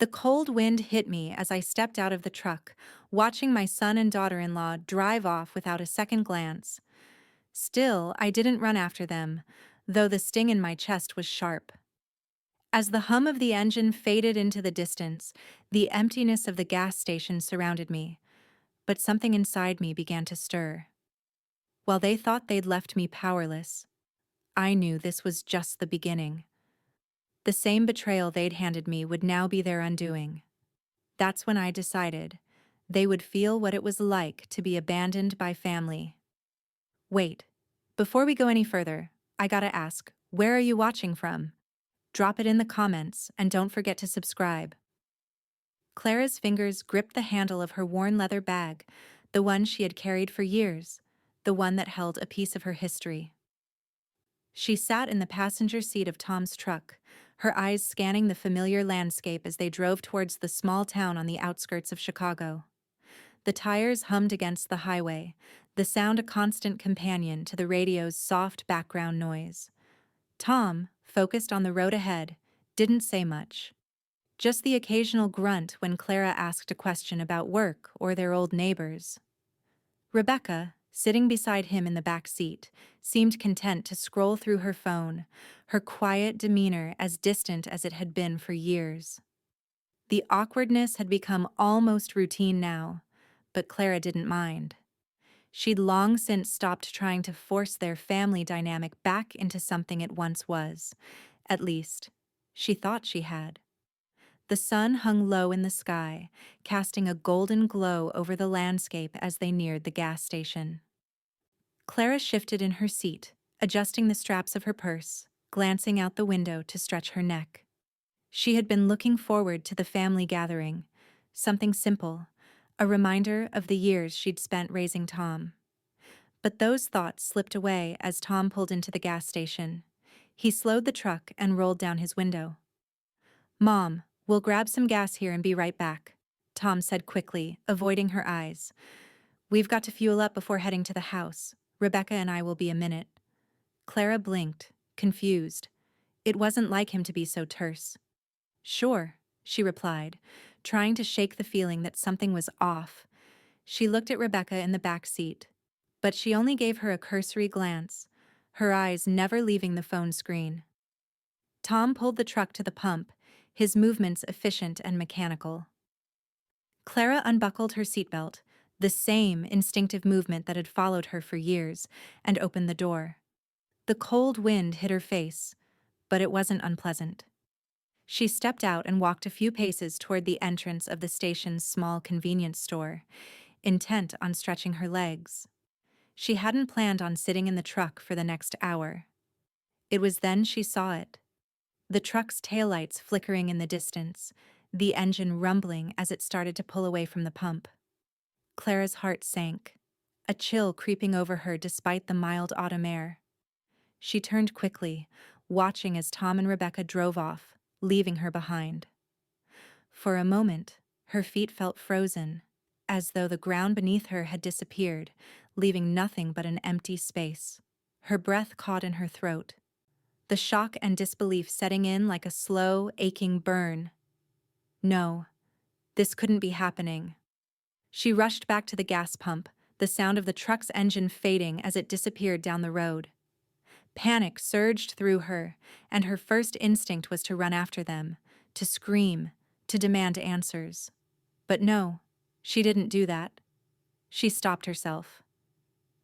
The cold wind hit me as I stepped out of the truck, watching my son and daughter-in-law drive off without a second glance. Still, I didn't run after them, though the sting in my chest was sharp. As the hum of the engine faded into the distance, the emptiness of the gas station surrounded me, but something inside me began to stir. While they thought they'd left me powerless, I knew this was just the beginning. The same betrayal they'd handed me would now be their undoing. That's when I decided they would feel what it was like to be abandoned by family. Wait, before we go any further, I gotta ask, where are you watching from? Drop it in the comments and don't forget to subscribe. Clara's fingers gripped the handle of her worn leather bag, the one she had carried for years, the one that held a piece of her history. She sat in the passenger seat of Tom's truck, her eyes scanning the familiar landscape as they drove towards the small town on the outskirts of Chicago. The tires hummed against the highway, the sound a constant companion to the radio's soft background noise. Tom, focused on the road ahead, didn't say much. Just the occasional grunt when Clara asked a question about work or their old neighbors. Rebecca, sitting beside him in the back seat, seemed content to scroll through her phone, her quiet demeanor as distant as it had been for years. The awkwardness had become almost routine now, but Clara didn't mind. She'd long since stopped trying to force their family dynamic back into something it once was. At least, she thought she had. The sun hung low in the sky, casting a golden glow over the landscape as they neared the gas station. Clara shifted in her seat, adjusting the straps of her purse, glancing out the window to stretch her neck. She had been looking forward to the family gathering, something simple, a reminder of the years she'd spent raising Tom. But those thoughts slipped away as Tom pulled into the gas station. He slowed the truck and rolled down his window. "Mom, we'll grab some gas here and be right back," Tom said quickly, avoiding her eyes. "We've got to fuel up before heading to the house. Rebecca and I will be a minute." Clara blinked, confused. It wasn't like him to be so terse. "Sure," she replied, trying to shake the feeling that something was off. She looked at Rebecca in the back seat, but she only gave her a cursory glance, her eyes never leaving the phone screen. Tom pulled the truck to the pump, his movements efficient and mechanical. Clara unbuckled her seatbelt, the same instinctive movement that had followed her for years, and opened the door. The cold wind hit her face, but it wasn't unpleasant. She stepped out and walked a few paces toward the entrance of the station's small convenience store, intent on stretching her legs. She hadn't planned on sitting in the truck for the next hour. It was then she saw it. The truck's taillights flickering in the distance, the engine rumbling as it started to pull away from the pump. Clara's heart sank, a chill creeping over her despite the mild autumn air. She turned quickly, watching as Tom and Rebecca drove off, leaving her behind. For a moment, her feet felt frozen, as though the ground beneath her had disappeared, leaving nothing but an empty space. Her breath caught in her throat, the shock and disbelief setting in like a slow, aching burn. No, this couldn't be happening. She rushed back to the gas pump, the sound of the truck's engine fading as it disappeared down the road. Panic surged through her, and her first instinct was to run after them, to scream, to demand answers. But no, she didn't do that. She stopped herself.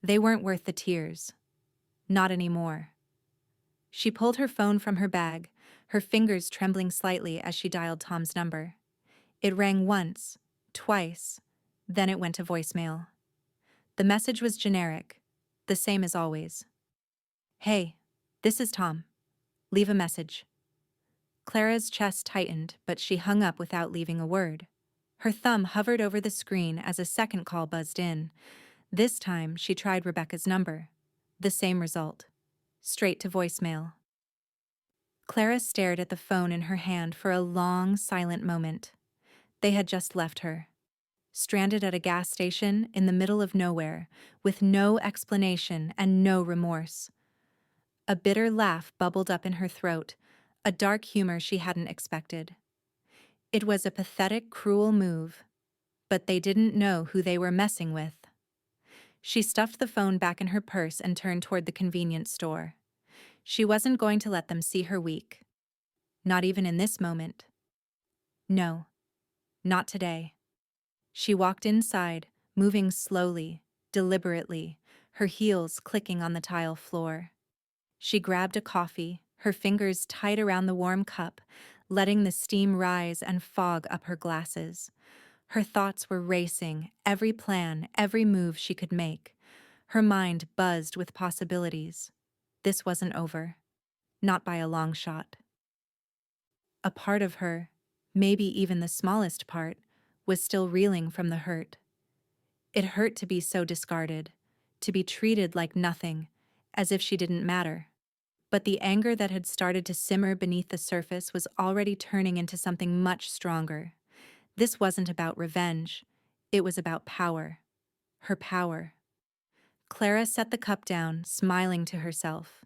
They weren't worth the tears. Not anymore. She pulled her phone from her bag, her fingers trembling slightly as she dialed Tom's number. It rang once, twice, then it went to voicemail. The message was generic, the same as always. "Hey, this is Tom. Leave a message." Clara's chest tightened, but she hung up without leaving a word. Her thumb hovered over the screen as a second call buzzed in. This time, she tried Rebecca's number. The same result. Straight to voicemail. Clara stared at the phone in her hand for a long, silent moment. They had just left her, stranded at a gas station in the middle of nowhere, with no explanation and no remorse. A bitter laugh bubbled up in her throat, a dark humor she hadn't expected. It was a pathetic, cruel move, but they didn't know who they were messing with. She stuffed the phone back in her purse and turned toward the convenience store. She wasn't going to let them see her weak. Not even in this moment. No, not today. She walked inside, moving slowly, deliberately, her heels clicking on the tile floor. She grabbed a coffee, her fingers tight around the warm cup, letting the steam rise and fog up her glasses. Her thoughts were racing, every plan, every move she could make. Her mind buzzed with possibilities. This wasn't over. Not by a long shot. A part of her, maybe even the smallest part, was still reeling from the hurt. It hurt to be so discarded, to be treated like nothing, as if she didn't matter. But the anger that had started to simmer beneath the surface was already turning into something much stronger. This wasn't about revenge. It was about power. Her power. Clara set the cup down, smiling to herself.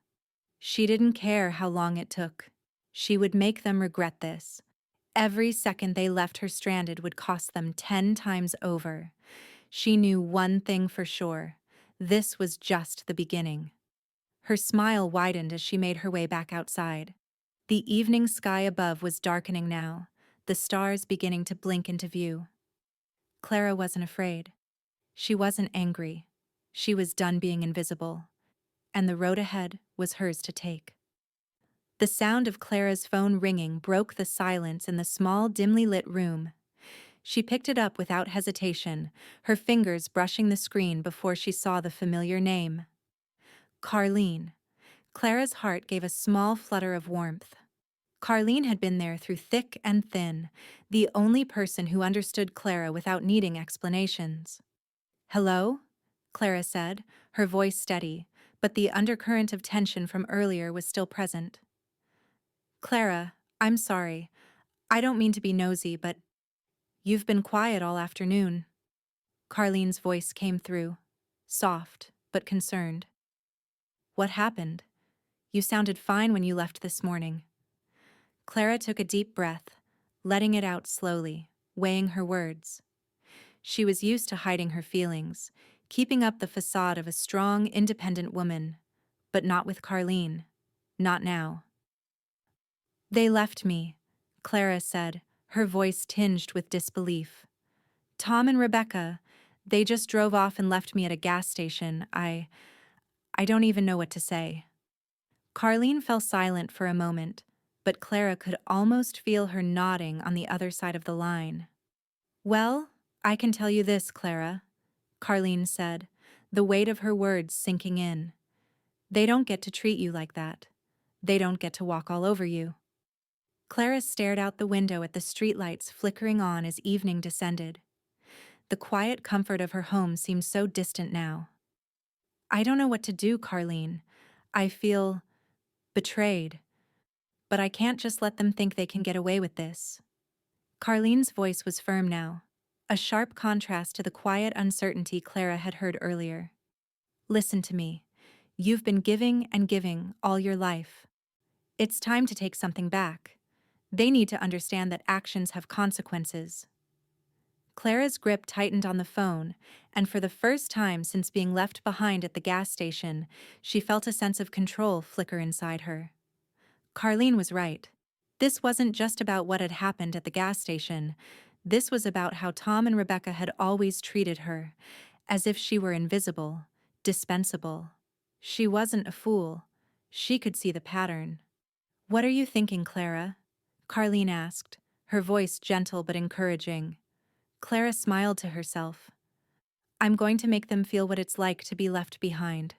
She didn't care how long it took. She would make them regret this. Every second they left her stranded would cost them 10 times over. She knew one thing for sure. This was just the beginning. Her smile widened as she made her way back outside. The evening sky above was darkening now, the stars beginning to blink into view. Clara wasn't afraid. She wasn't angry. She was done being invisible, and the road ahead was hers to take. The sound of Clara's phone ringing broke the silence in the small, dimly lit room. She picked it up without hesitation, her fingers brushing the screen before she saw the familiar name. Carlene. Clara's heart gave a small flutter of warmth. Carlene had been there through thick and thin, the only person who understood Clara without needing explanations. "Hello?" Clara said, her voice steady, but the undercurrent of tension from earlier was still present. "Clara, I'm sorry. I don't mean to be nosy, but you've been quiet all afternoon." Carlene's voice came through, soft but concerned. "What happened? You sounded fine when you left this morning." Clara took a deep breath, letting it out slowly, weighing her words. She was used to hiding her feelings, keeping up the facade of a strong, independent woman, but not with Carlene. Not now. "They left me," Clara said, her voice tinged with disbelief. "Tom and Rebecca, they just drove off and left me at a gas station. I don't even know what to say." Carlene fell silent for a moment, but Clara could almost feel her nodding on the other side of the line. "Well, I can tell you this, Clara," Carlene said, the weight of her words sinking in. "They don't get to treat you like that. They don't get to walk all over you." Clara stared out the window at the streetlights flickering on as evening descended. The quiet comfort of her home seemed so distant now. "I don't know what to do, Carlene. I feel betrayed. But I can't just let them think they can get away with this." Carlene's voice was firm now, a sharp contrast to the quiet uncertainty Clara had heard earlier. "Listen to me. You've been giving and giving all your life. It's time to take something back. They need to understand that actions have consequences." Clara's grip tightened on the phone, and for the first time since being left behind at the gas station, she felt a sense of control flicker inside her. Carlene was right. This wasn't just about what had happened at the gas station. This was about how Tom and Rebecca had always treated her, as if she were invisible, dispensable. She wasn't a fool. She could see the pattern. "What are you thinking, Clara?" Carlene asked, her voice gentle but encouraging. Clara smiled to herself. "I'm going to make them feel what it's like to be left behind."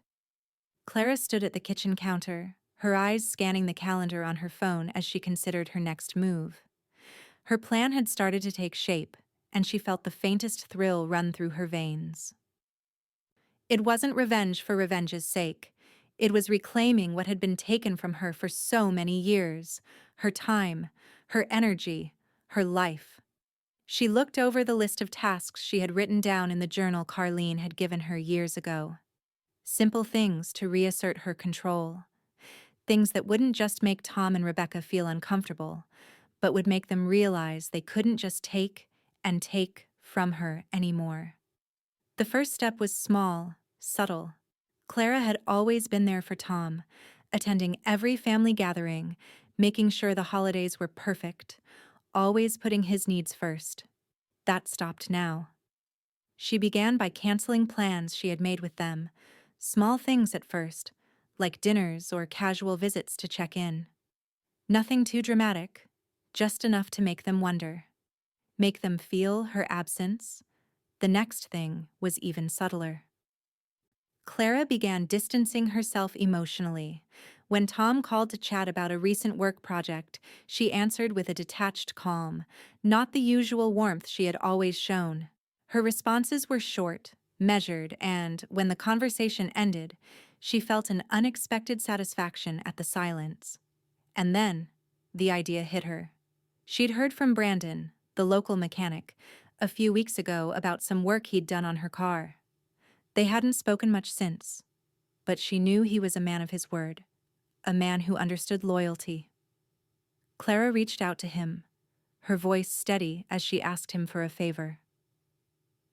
Clara stood at the kitchen counter, her eyes scanning the calendar on her phone as she considered her next move. Her plan had started to take shape, and she felt the faintest thrill run through her veins. It wasn't revenge for revenge's sake. It was reclaiming what had been taken from her for so many years: her time, her energy, her life. She looked over the list of tasks she had written down in the journal Carlene had given her years ago. Simple things to reassert her control. Things that wouldn't just make Tom and Rebecca feel uncomfortable, but would make them realize they couldn't just take and take from her anymore. The first step was small, subtle. Clara had always been there for Tom, attending every family gathering, making sure the holidays were perfect, always putting his needs first. That stopped now. She began by canceling plans she had made with them, small things at first, like dinners or casual visits to check in. Nothing too dramatic, just enough to make them wonder, make them feel her absence. The next thing was even subtler. Clara began distancing herself emotionally. When Tom called to chat about a recent work project, she answered with a detached calm, not the usual warmth she had always shown. Her responses were short, measured, and, when the conversation ended, she felt an unexpected satisfaction at the silence. And then, the idea hit her. She'd heard from Brandon, the local mechanic, a few weeks ago about some work he'd done on her car. They hadn't spoken much since, but she knew he was a man of his word, a man who understood loyalty. Clara reached out to him, her voice steady as she asked him for a favor.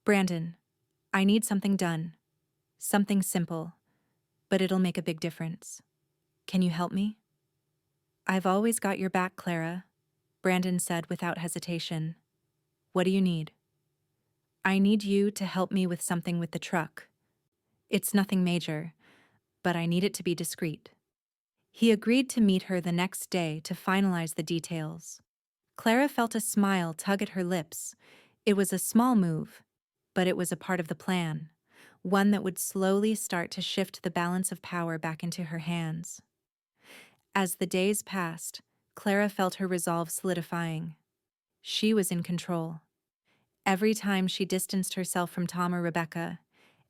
"Brandon, I need something done. Something simple, but it'll make a big difference. Can you help me?" "I've always got your back, Clara," Brandon said without hesitation. "What do you need?" "I need you to help me with something with the truck. It's nothing major, but I need it to be discreet." He agreed to meet her the next day to finalize the details. Clara felt a smile tug at her lips. It was a small move, but it was a part of the plan, one that would slowly start to shift the balance of power back into her hands. As the days passed, Clara felt her resolve solidifying. She was in control. Every time she distanced herself from Tom or Rebecca,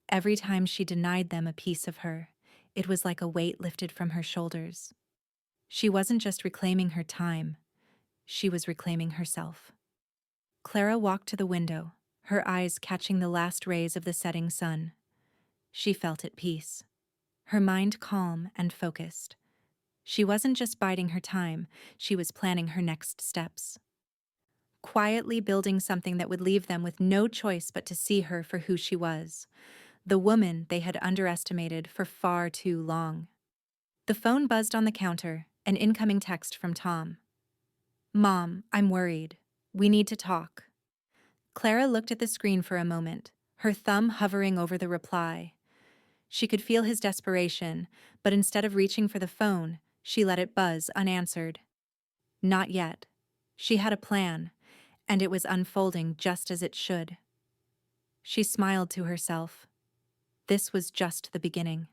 every time she denied them a piece of her, it was like a weight lifted from her shoulders. She wasn't just reclaiming her time, she was reclaiming herself. Clara walked to the window, her eyes catching the last rays of the setting sun. She felt at peace, her mind calm and focused. She wasn't just biding her time, she was planning her next steps. Quietly building something that would leave them with no choice but to see her for who she was, the woman they had underestimated for far too long. The phone buzzed on the counter, an incoming text from Tom. "Mom, I'm worried. We need to talk." Clara looked at the screen for a moment, her thumb hovering over the reply. She could feel his desperation, but instead of reaching for the phone, she let it buzz unanswered. Not yet. She had a plan, and it was unfolding just as it should. She smiled to herself. This was just the beginning.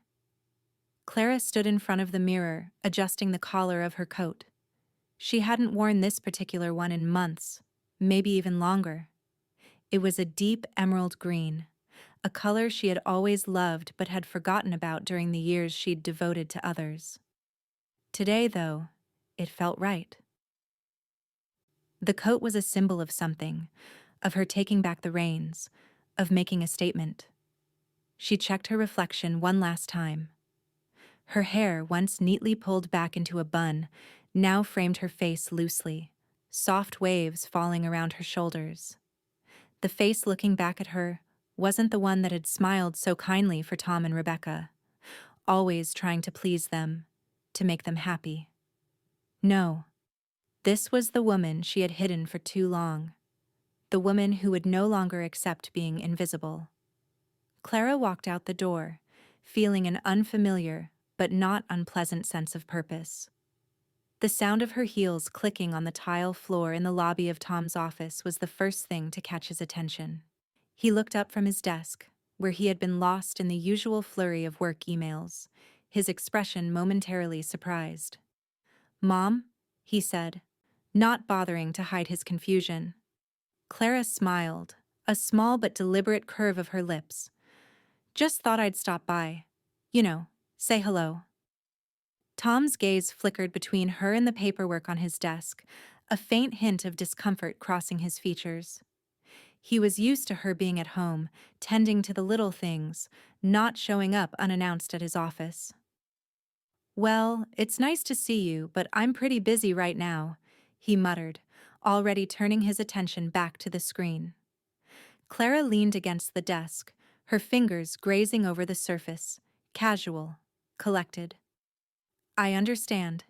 Clara stood in front of the mirror, adjusting the collar of her coat. She hadn't worn this particular one in months, maybe even longer. It was a deep emerald green, a color she had always loved but had forgotten about during the years she'd devoted to others. Today, though, it felt right. The coat was a symbol of something, of her taking back the reins, of making a statement. She checked her reflection one last time. Her hair, once neatly pulled back into a bun, now framed her face loosely, soft waves falling around her shoulders. The face looking back at her wasn't the one that had smiled so kindly for Tom and Rebecca, always trying to please them, to make them happy. No, this was the woman she had hidden for too long, the woman who would no longer accept being invisible. Clara walked out the door, feeling an unfamiliar but not unpleasant sense of purpose. The sound of her heels clicking on the tile floor in the lobby of Tom's office was the first thing to catch his attention. He looked up from his desk, where he had been lost in the usual flurry of work emails, his expression momentarily surprised. "Mom?" he said, not bothering to hide his confusion. Clara smiled, a small but deliberate curve of her lips. "Just thought I'd stop by. You know, say hello." Tom's gaze flickered between her and the paperwork on his desk, a faint hint of discomfort crossing his features. He was used to her being at home, tending to the little things, not showing up unannounced at his office. "Well, it's nice to see you, but I'm pretty busy right now," he muttered, already turning his attention back to the screen. Clara leaned against the desk, her fingers grazing over the surface, casual, collected. I understand.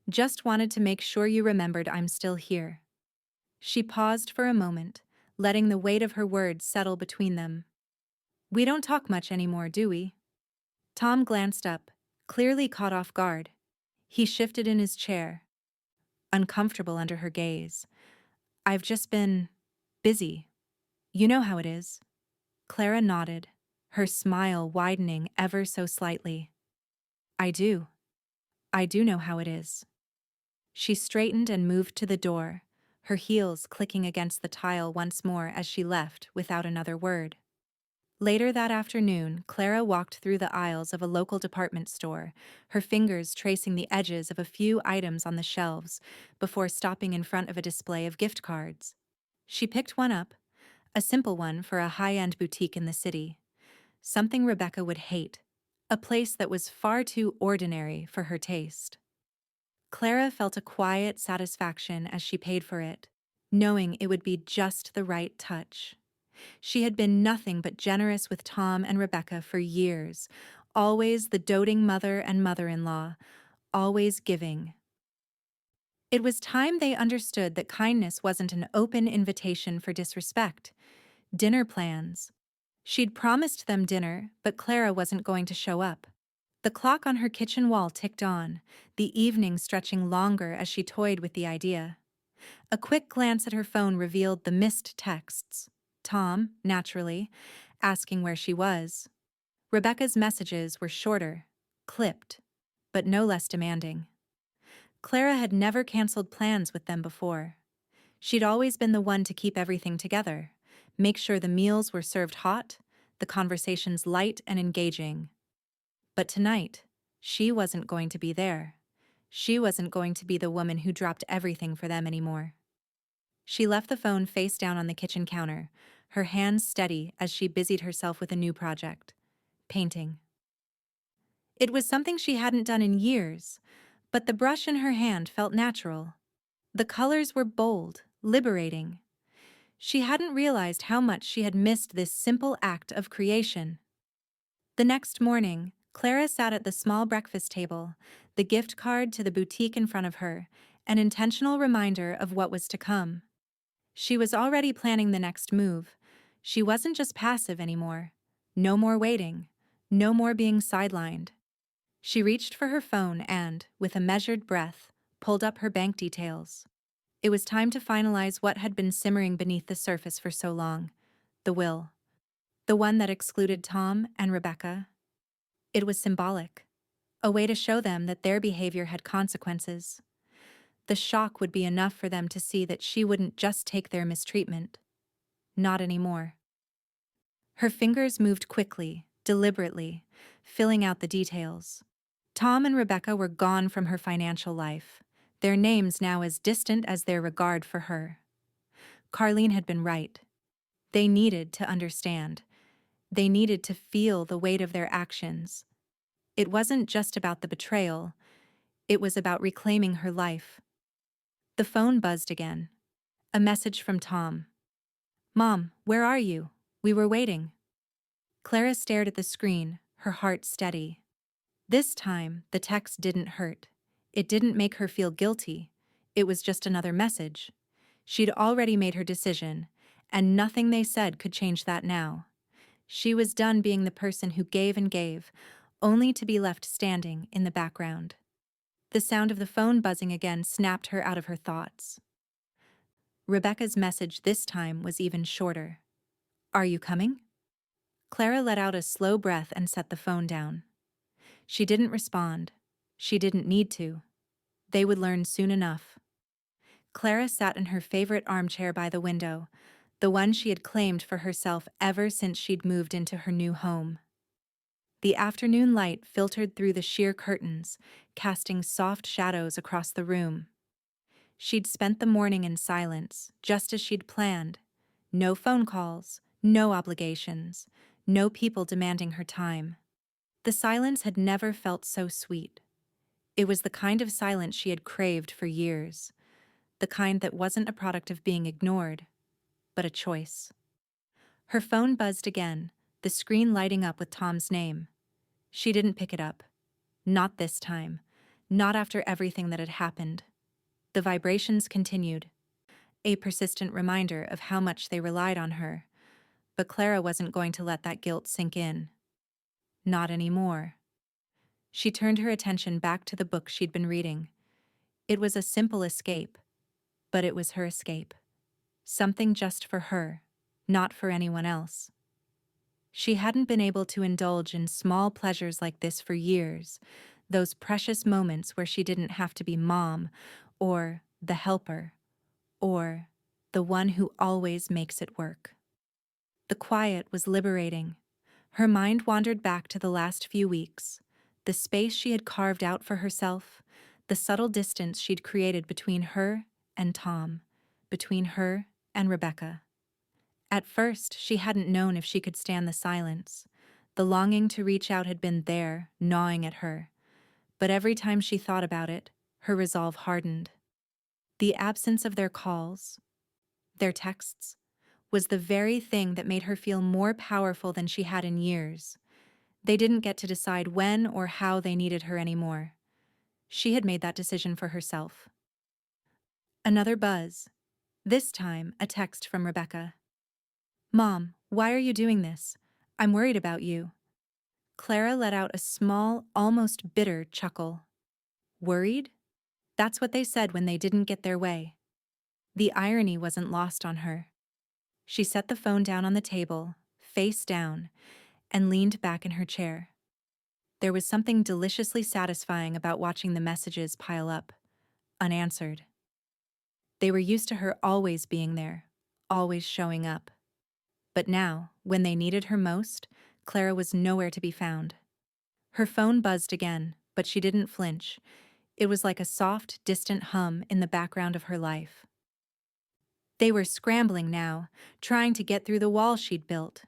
Just wanted to make sure you remembered I'm still here. She paused for a moment, letting the weight of her words settle between them. We don't talk much anymore, do we? Tom glanced up, clearly caught off guard. He shifted in his chair, uncomfortable under her gaze. I've just been busy. You know how it is. Clara nodded, her smile widening ever so slightly. I do. I do know how it is. She straightened and moved to the door, her heels clicking against the tile once more as she left without another word. Later that afternoon, Clara walked through the aisles of a local department store, her fingers tracing the edges of a few items on the shelves before stopping in front of a display of gift cards. She picked one up, a simple one for a high-end boutique in the city. Something Rebecca would hate, a place that was far too ordinary for her taste. Clara felt a quiet satisfaction as she paid for it, knowing it would be just the right touch. She had been nothing but generous with Tom and Rebecca for years, always the doting mother and mother-in-law, always giving. It was time they understood that kindness wasn't an open invitation for disrespect. Dinner plans. She'd promised them dinner, but Clara wasn't going to show up. The clock on her kitchen wall ticked on, the evening stretching longer as she toyed with the idea. A quick glance at her phone revealed the missed texts. Tom, naturally, asking where she was. Rebecca's messages were shorter, clipped, but no less demanding. Clara had never canceled plans with them before. She'd always been the one to keep everything together, make sure the meals were served hot, the conversations light and engaging. But tonight, she wasn't going to be there. She wasn't going to be the woman who dropped everything for them anymore. She left the phone face down on the kitchen counter, her hands steady as she busied herself with a new project, painting. It was something she hadn't done in years, but the brush in her hand felt natural. The colors were bold, liberating. She hadn't realized how much she had missed this simple act of creation. The next morning, Clara sat at the small breakfast table, the gift card to the boutique in front of her, an intentional reminder of what was to come. She was already planning the next move. She wasn't just passive anymore. No more waiting. No more being sidelined. She reached for her phone and, with a measured breath, pulled up her bank details. It was time to finalize what had been simmering beneath the surface for so long. The will. The one that excluded Tom and Rebecca. It was symbolic. A way to show them that their behavior had consequences. The shock would be enough for them to see that she wouldn't just take their mistreatment. Not anymore. Her fingers moved quickly, deliberately, filling out the details. Tom and Rebecca were gone from her financial life, their names now as distant as their regard for her. Carlene had been right. They needed to understand. They needed to feel the weight of their actions. It wasn't just about the betrayal. It was about reclaiming her life. The phone buzzed again. A message from Tom. "Mom, where are you? We were waiting." Clara stared at the screen, her heart steady. This time, the text didn't hurt. It didn't make her feel guilty. It was just another message. She'd already made her decision, and nothing they said could change that now. She was done being the person who gave and gave, only to be left standing in the background. The sound of the phone buzzing again snapped her out of her thoughts. Rebecca's message this time was even shorter. "Are you coming?" Clara let out a slow breath and set the phone down. She didn't respond. She didn't need to. They would learn soon enough. Clara sat in her favorite armchair by the window, the one she had claimed for herself ever since she'd moved into her new home. The afternoon light filtered through the sheer curtains, casting soft shadows across the room. She'd spent the morning in silence, just as she'd planned. No phone calls, no obligations, no people demanding her time. The silence had never felt so sweet. It was the kind of silence she had craved for years. the kind that wasn't a product of being ignored, but a choice. Her phone buzzed again, the screen lighting up with Tom's name. She didn't pick it up. Not this time. Not after everything that had happened. The vibrations continued, a persistent reminder of how much they relied on her. But Clara wasn't going to let that guilt sink in. Not anymore. She turned her attention back to the book she'd been reading. It was a simple escape, but it was her escape. Something just for her, not for anyone else. She hadn't been able to indulge in small pleasures like this for years, those precious moments where she didn't have to be mom, or the helper, or the one who always makes it work. The quiet was liberating. Her mind wandered back to the last few weeks, the space she had carved out for herself, the subtle distance she'd created between her and Tom, between her and Rebecca. At first, she hadn't known if she could stand the silence. The longing to reach out had been there, gnawing at her. But every time she thought about it, her resolve hardened. The absence of their calls, their texts, was the very thing that made her feel more powerful than she had in years. They didn't get to decide when or how they needed her anymore. She had made that decision for herself. Another buzz. This time, a text from Rebecca. "Mom, why are you doing this? I'm worried about you." Clara let out a small, almost bitter chuckle. Worried? That's what they said when they didn't get their way. The irony wasn't lost on her. She set the phone down on the table, face down, and leaned back in her chair. There was something deliciously satisfying about watching the messages pile up, unanswered. They were used to her always being there, always showing up. But now, when they needed her most, Clara was nowhere to be found. Her phone buzzed again, but she didn't flinch. It was like a soft, distant hum in the background of her life. They were scrambling now, trying to get through the wall she'd built.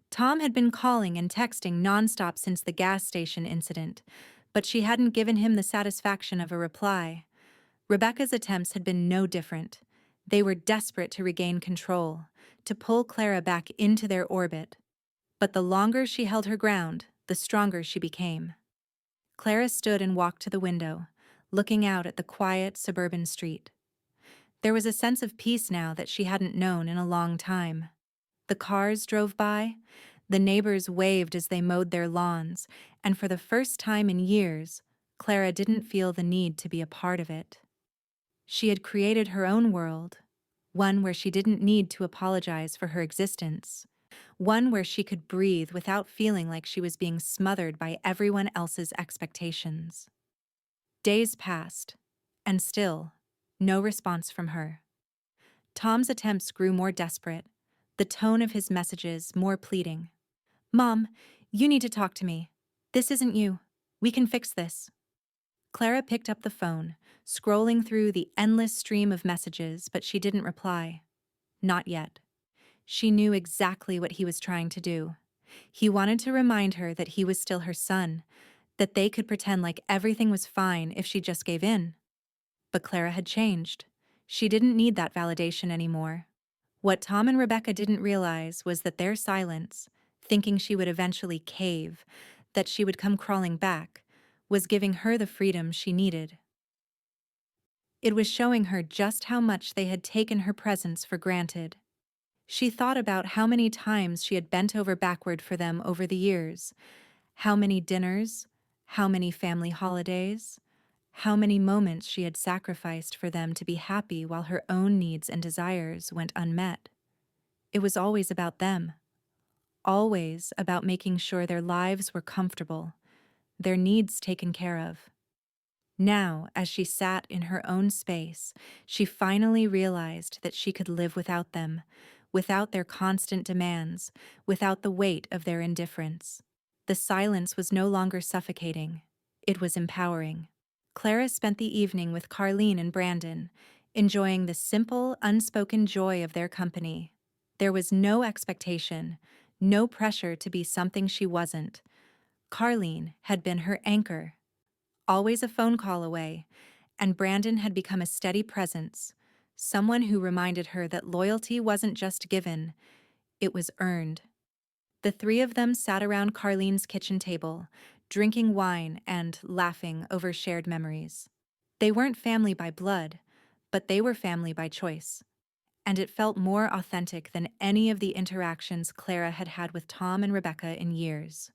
Tom had been calling and texting nonstop since the gas station incident, but she hadn't given him the satisfaction of a reply. Rebecca's attempts had been no different. They were desperate to regain control, to pull Clara back into their orbit. But the longer she held her ground, the stronger she became. Clara stood and walked to the window, looking out at the quiet suburban street. There was a sense of peace now that she hadn't known in a long time. The cars drove by, the neighbors waved as they mowed their lawns, and for the first time in years, Clara didn't feel the need to be a part of it. She had created her own world, one where she didn't need to apologize for her existence, one where she could breathe without feeling like she was being smothered by everyone else's expectations. Days passed, and still, no response from her. Tom's attempts grew more desperate, the tone of his messages more pleading. "Mom, you need to talk to me. This isn't you. We can fix this." Clara picked up the phone, scrolling through the endless stream of messages, but she didn't reply. Not yet. She knew exactly what he was trying to do. He wanted to remind her that he was still her son, that they could pretend like everything was fine if she just gave in. But Clara had changed. She didn't need that validation anymore. What Tom and Rebecca didn't realize was that their silence, thinking she would eventually cave, that she would come crawling back, was giving her the freedom she needed. It was showing her just how much they had taken her presence for granted. She thought about how many times she had bent over backward for them over the years, how many dinners, how many family holidays, how many moments she had sacrificed for them to be happy while her own needs and desires went unmet. It was always about them, always about making sure their lives were comfortable, their needs taken care of. Now, as she sat in her own space, she finally realized that she could live without them, without their constant demands, without the weight of their indifference. The silence was no longer suffocating. It was empowering. Clara spent the evening with Carlene and Brandon, enjoying the simple, unspoken joy of their company. There was no expectation, no pressure to be something she wasn't. Carlene had been her anchor, always a phone call away, and Brandon had become a steady presence, someone who reminded her that loyalty wasn't just given, it was earned. The three of them sat around Carlene's kitchen table, drinking wine and laughing over shared memories. They weren't family by blood, but they were family by choice. And it felt more authentic than any of the interactions Clara had had with Tom and Rebecca in years.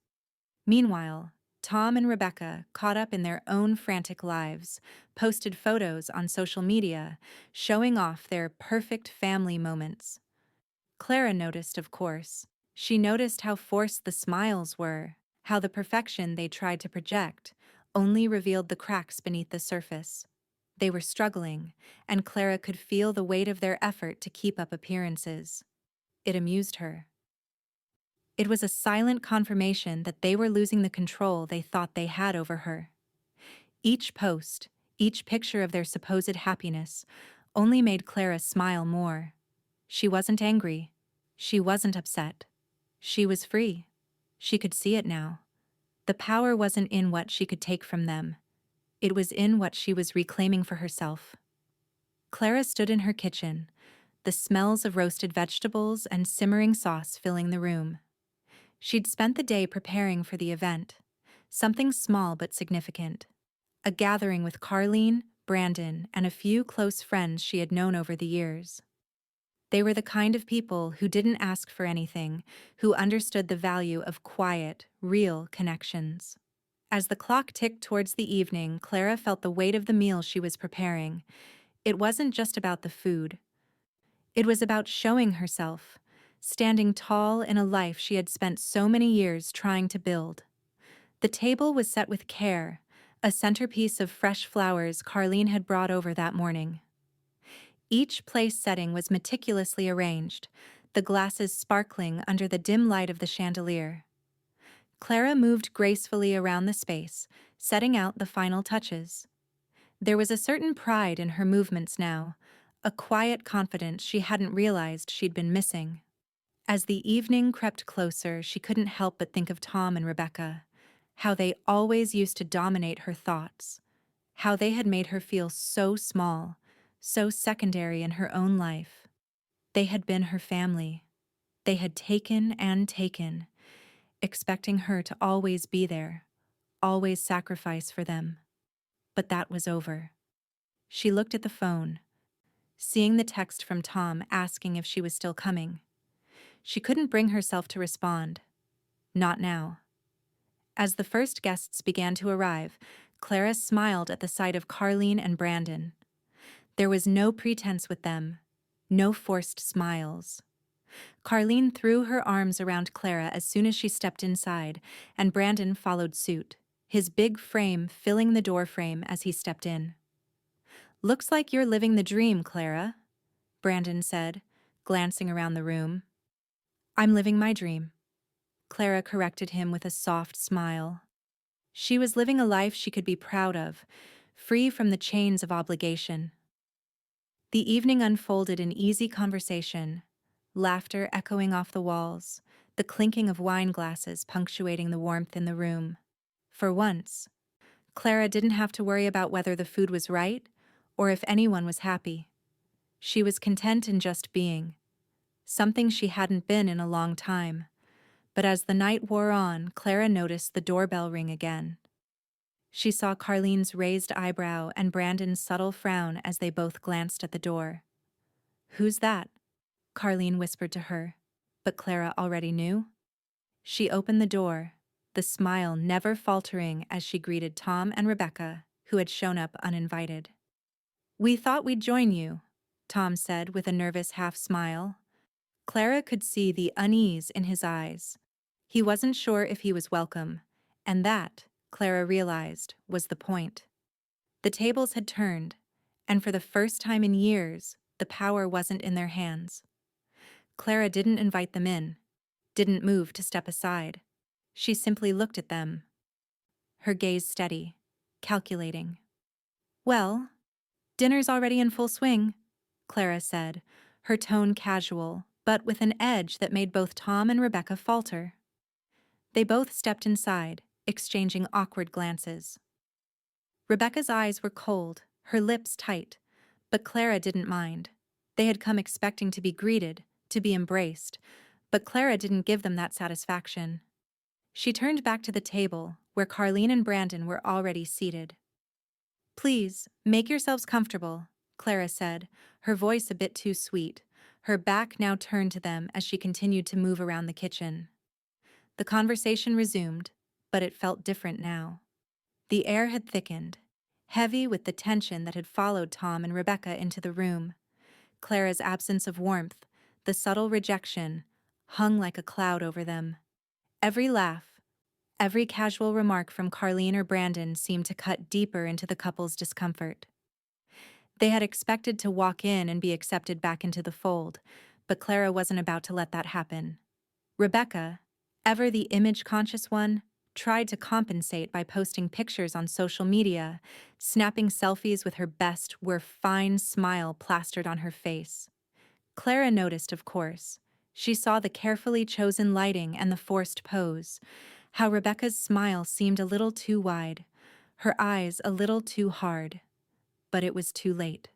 Meanwhile, Tom and Rebecca, caught up in their own frantic lives, posted photos on social media, showing off their perfect family moments. Clara noticed, of course. She noticed how forced the smiles were, how the perfection they tried to project only revealed the cracks beneath the surface. They were struggling, and Clara could feel the weight of their effort to keep up appearances. It amused her. It was a silent confirmation that they were losing the control they thought they had over her. Each post, each picture of their supposed happiness, only made Clara smile more. She wasn't angry. She wasn't upset. She was free. She could see it now. The power wasn't in what she could take from them. It was in what she was reclaiming for herself. Clara stood in her kitchen, the smells of roasted vegetables and simmering sauce filling the room. She'd spent the day preparing for the event, something small but significant. A gathering with Carlene, Brandon, and a few close friends she had known over the years. They were the kind of people who didn't ask for anything, who understood the value of quiet, real connections. As the clock ticked towards the evening, Clara felt the weight of the meal she was preparing. It wasn't just about the food. It was about showing herself, standing tall in a life she had spent so many years trying to build. The table was set with care, a centerpiece of fresh flowers Carlene had brought over that morning. Each place setting was meticulously arranged, the glasses sparkling under the dim light of the chandelier. Clara moved gracefully around the space, setting out the final touches. There was a certain pride in her movements now, a quiet confidence she hadn't realized she'd been missing. As the evening crept closer, she couldn't help but think of Tom and Rebecca, how they always used to dominate her thoughts, how they had made her feel so small, so secondary in her own life. They had been her family. They had taken and taken, expecting her to always be there, always sacrifice for them. But that was over. She looked at the phone, seeing the text from Tom asking if she was still coming. She couldn't bring herself to respond. Not now. As the first guests began to arrive, Clara smiled at the sight of Carlene and Brandon. There was no pretense with them, no forced smiles. Carlene threw her arms around Clara as soon as she stepped inside, and Brandon followed suit, his big frame filling the doorframe as he stepped in. "Looks like you're living the dream, Clara," Brandon said, glancing around the room. "I'm living my dream," Clara corrected him with a soft smile. She was living a life she could be proud of, free from the chains of obligation. The evening unfolded in easy conversation, laughter echoing off the walls, the clinking of wine glasses punctuating the warmth in the room. For once, Clara didn't have to worry about whether the food was right or if anyone was happy. She was content in just being, something she hadn't been in a long time. But as the night wore on, Clara noticed the doorbell ring again. She saw Carlene's raised eyebrow and Brandon's subtle frown as they both glanced at the door. "Who's that?" Carlene whispered to her, but Clara already knew. She opened the door, the smile never faltering as she greeted Tom and Rebecca, who had shown up uninvited. "We thought we'd join you," Tom said with a nervous half-smile. Clara could see the unease in his eyes. He wasn't sure if he was welcome, and that, Clara realized, was the point. The tables had turned, and for the first time in years, the power wasn't in their hands. Clara didn't invite them in, didn't move to step aside. She simply looked at them, her gaze steady, calculating. "Well, dinner's already in full swing," Clara said, her tone casual, but with an edge that made both Tom and Rebecca falter. They both stepped inside, exchanging awkward glances. Rebecca's eyes were cold, her lips tight, but Clara didn't mind. They had come expecting to be greeted, to be embraced, but Clara didn't give them that satisfaction. She turned back to the table, where Carlene and Brandon were already seated. "Please, make yourselves comfortable," Clara said, her voice a bit too sweet, her back now turned to them as she continued to move around the kitchen. The conversation resumed, but it felt different now. The air had thickened, heavy with the tension that had followed Tom and Rebecca into the room. Clara's absence of warmth, the subtle rejection, hung like a cloud over them. Every laugh, every casual remark from Carlene or Brandon seemed to cut deeper into the couple's discomfort. They had expected to walk in and be accepted back into the fold, but Clara wasn't about to let that happen. Rebecca, ever the image-conscious one, tried to compensate by posting pictures on social media, snapping selfies with her best we're fine smile plastered on her face. Clara noticed, of course. She saw the carefully chosen lighting and the forced pose, how Rebecca's smile seemed a little too wide, her eyes a little too hard. But it was too late.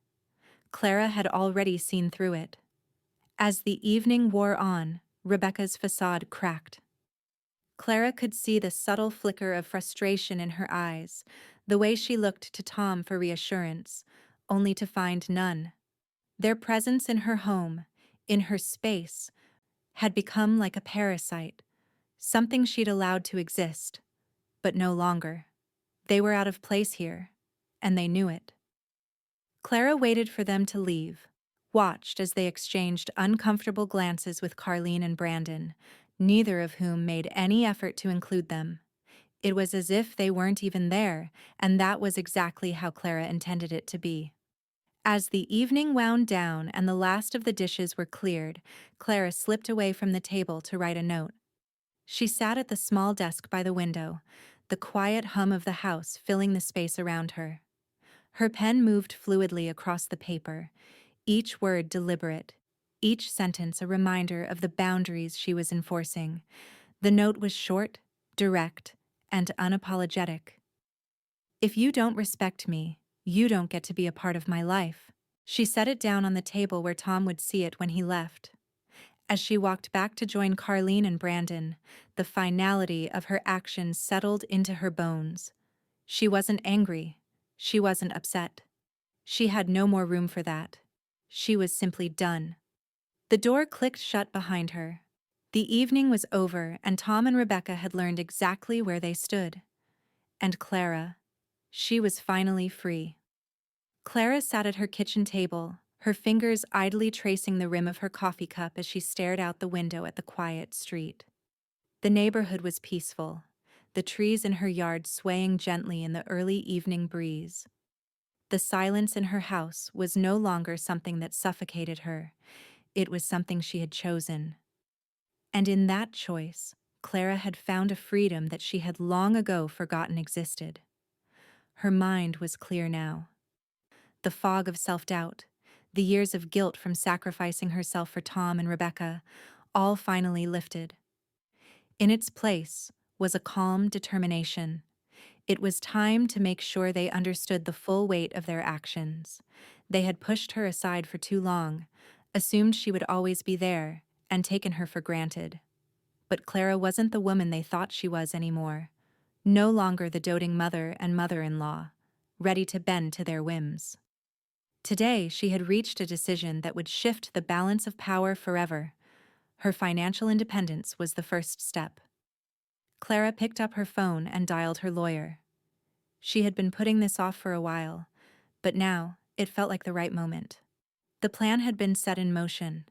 Clara had already seen through it. As the evening wore on, Rebecca's facade cracked. Clara could see the subtle flicker of frustration in her eyes, the way she looked to Tom for reassurance, only to find none. Their presence in her home, in her space, had become like a parasite, something she'd allowed to exist, but no longer. They were out of place here, and they knew it. Clara waited for them to leave, watched as they exchanged uncomfortable glances with Carlene and Brandon, neither of whom made any effort to include them. It was as if they weren't even there, and that was exactly how Clara intended it to be. As the evening wound down and the last of the dishes were cleared, Clara slipped away from the table to write a note. She sat at the small desk by the window, the quiet hum of the house filling the space around her. Her pen moved fluidly across the paper, each word deliberate, each sentence a reminder of the boundaries she was enforcing. The note was short, direct, and unapologetic. "If you don't respect me, you don't get to be a part of my life." She set it down on the table where Tom would see it when he left. As she walked back to join Carlene and Brandon, the finality of her actions settled into her bones. She wasn't angry. She wasn't upset. She had no more room for that. She was simply done. The door clicked shut behind her. The evening was over, and Tom and Rebecca had learned exactly where they stood. And Clara, she was finally free. Clara sat at her kitchen table, her fingers idly tracing the rim of her coffee cup as she stared out the window at the quiet street. The neighborhood was peaceful, the trees in her yard swaying gently in the early evening breeze. The silence in her house was no longer something that suffocated her. It was something she had chosen. And in that choice, Clara had found a freedom that she had long ago forgotten existed. Her mind was clear now. The fog of self-doubt, the years of guilt from sacrificing herself for Tom and Rebecca, all finally lifted. In its place was a calm determination. It was time to make sure they understood the full weight of their actions. They had pushed her aside for too long, assumed she would always be there, and taken her for granted. But Clara wasn't the woman they thought she was anymore. No longer the doting mother and mother-in-law, ready to bend to their whims. Today, she had reached a decision that would shift the balance of power forever. Her financial independence was the first step. Clara picked up her phone and dialed her lawyer. She had been putting this off for a while, but now it felt like the right moment. The plan had been set in motion.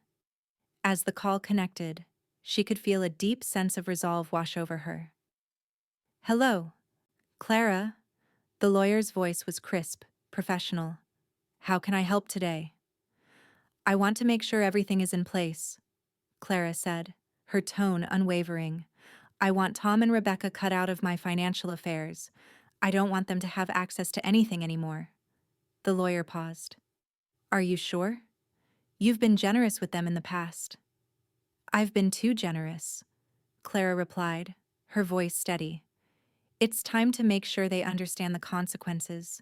As the call connected, she could feel a deep sense of resolve wash over her. "Hello, Clara." The lawyer's voice was crisp, professional. "How can I help today?" "I want to make sure everything is in place," Clara said, her tone unwavering. "I want Tom and Rebecca cut out of my financial affairs. I don't want them to have access to anything anymore." The lawyer paused. "Are you sure? You've been generous with them in the past." "I've been too generous," Clara replied, her voice steady. "It's time to make sure they understand the consequences."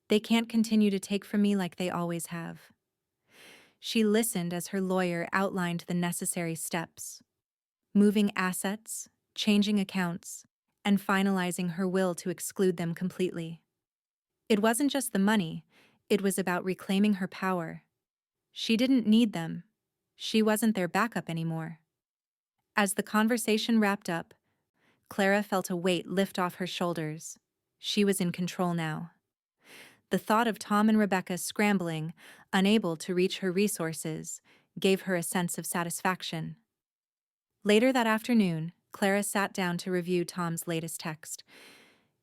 They can't continue to take from me like they always have. She listened as her lawyer outlined the necessary steps, moving assets, changing accounts, and finalizing her will to exclude them completely. It wasn't just the money, it was about reclaiming her power. She didn't need them. She wasn't their backup anymore. As the conversation wrapped up, Clara felt a weight lift off her shoulders. She was in control now. The thought of Tom and Rebecca scrambling, unable to reach her resources, gave her a sense of satisfaction. Later that afternoon, Clara sat down to review Tom's latest text.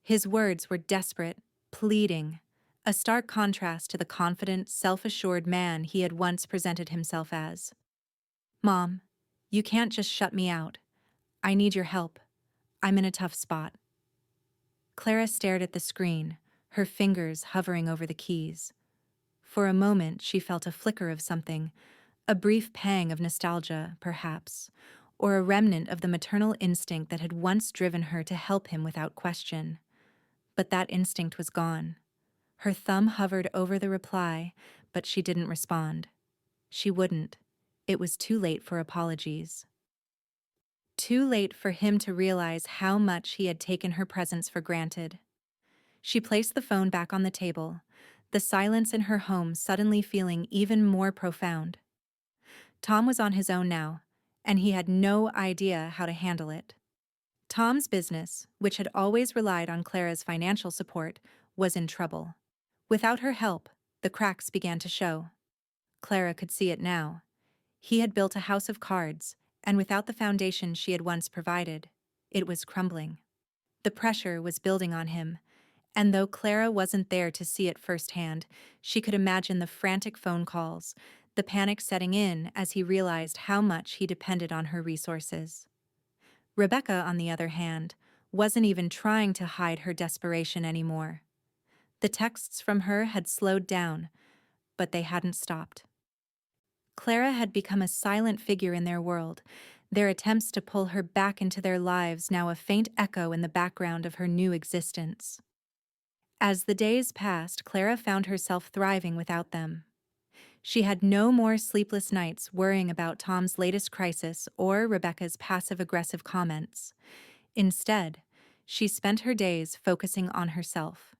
His words were desperate, pleading, a stark contrast to the confident, self-assured man he had once presented himself as. "Mom, you can't just shut me out. I need your help. I'm in a tough spot." Clara stared at the screen, her fingers hovering over the keys. For a moment, she felt a flicker of something, a brief pang of nostalgia, perhaps, or a remnant of the maternal instinct that had once driven her to help him without question. But that instinct was gone. Her thumb hovered over the reply, but she didn't respond. She wouldn't. It was too late for apologies. Too late for him to realize how much he had taken her presence for granted. She placed the phone back on the table, the silence in her home suddenly feeling even more profound. Tom was on his own now, and he had no idea how to handle it. Tom's business, which had always relied on Clara's financial support, was in trouble. Without her help, the cracks began to show. Clara could see it now. He had built a house of cards, and without the foundation she had once provided, it was crumbling. The pressure was building on him, and though Clara wasn't there to see it firsthand, she could imagine the frantic phone calls, the panic setting in as he realized how much he depended on her resources. Rebecca, on the other hand, wasn't even trying to hide her desperation anymore. The texts from her had slowed down, but they hadn't stopped. Clara had become a silent figure in their world, their attempts to pull her back into their lives now a faint echo in the background of her new existence. As the days passed, Clara found herself thriving without them. She had no more sleepless nights worrying about Tom's latest crisis or Rebecca's passive-aggressive comments. Instead, she spent her days focusing on herself.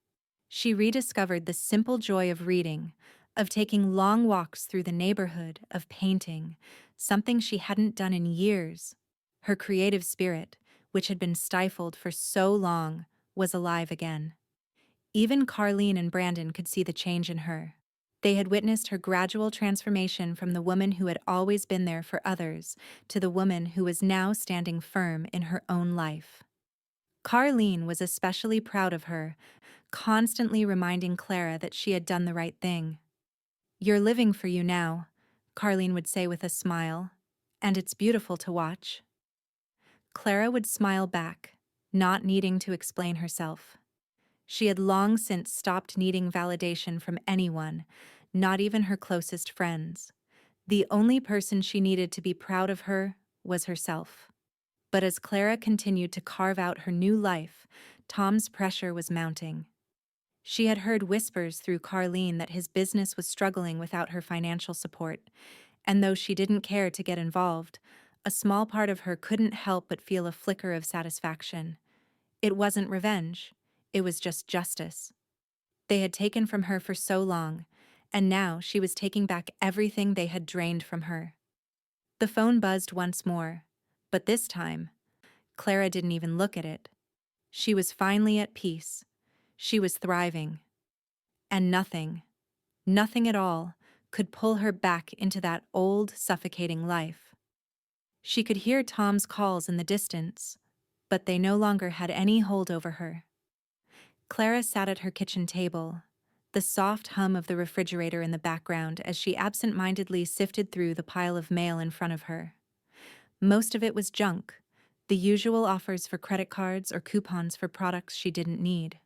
She rediscovered the simple joy of reading, of taking long walks through the neighborhood, of painting, something she hadn't done in years. Her creative spirit, which had been stifled for so long, was alive again. Even Carlene and Brandon could see the change in her. They had witnessed her gradual transformation from the woman who had always been there for others to the woman who was now standing firm in her own life. Carlene was especially proud of her, constantly reminding Clara that she had done the right thing. "You're living for you now," Carlene would say with a smile, "and it's beautiful to watch." Clara would smile back, not needing to explain herself. She had long since stopped needing validation from anyone, not even her closest friends. The only person she needed to be proud of her was herself. But as Clara continued to carve out her new life, Tom's pressure was mounting. She had heard whispers through Carlene that his business was struggling without her financial support, and though she didn't care to get involved, a small part of her couldn't help but feel a flicker of satisfaction. It wasn't revenge, it was just justice. They had taken from her for so long, and now she was taking back everything they had drained from her. The phone buzzed once more, but this time, Clara didn't even look at it. She was finally at peace. She was thriving. And nothing at all, could pull her back into that old, suffocating life. She could hear Tom's calls in the distance, but they no longer had any hold over her. Clara sat at her kitchen table, the soft hum of the refrigerator in the background as she absent-mindedly sifted through the pile of mail in front of her. Most of it was junk, the usual offers for credit cards or coupons for products she didn't need.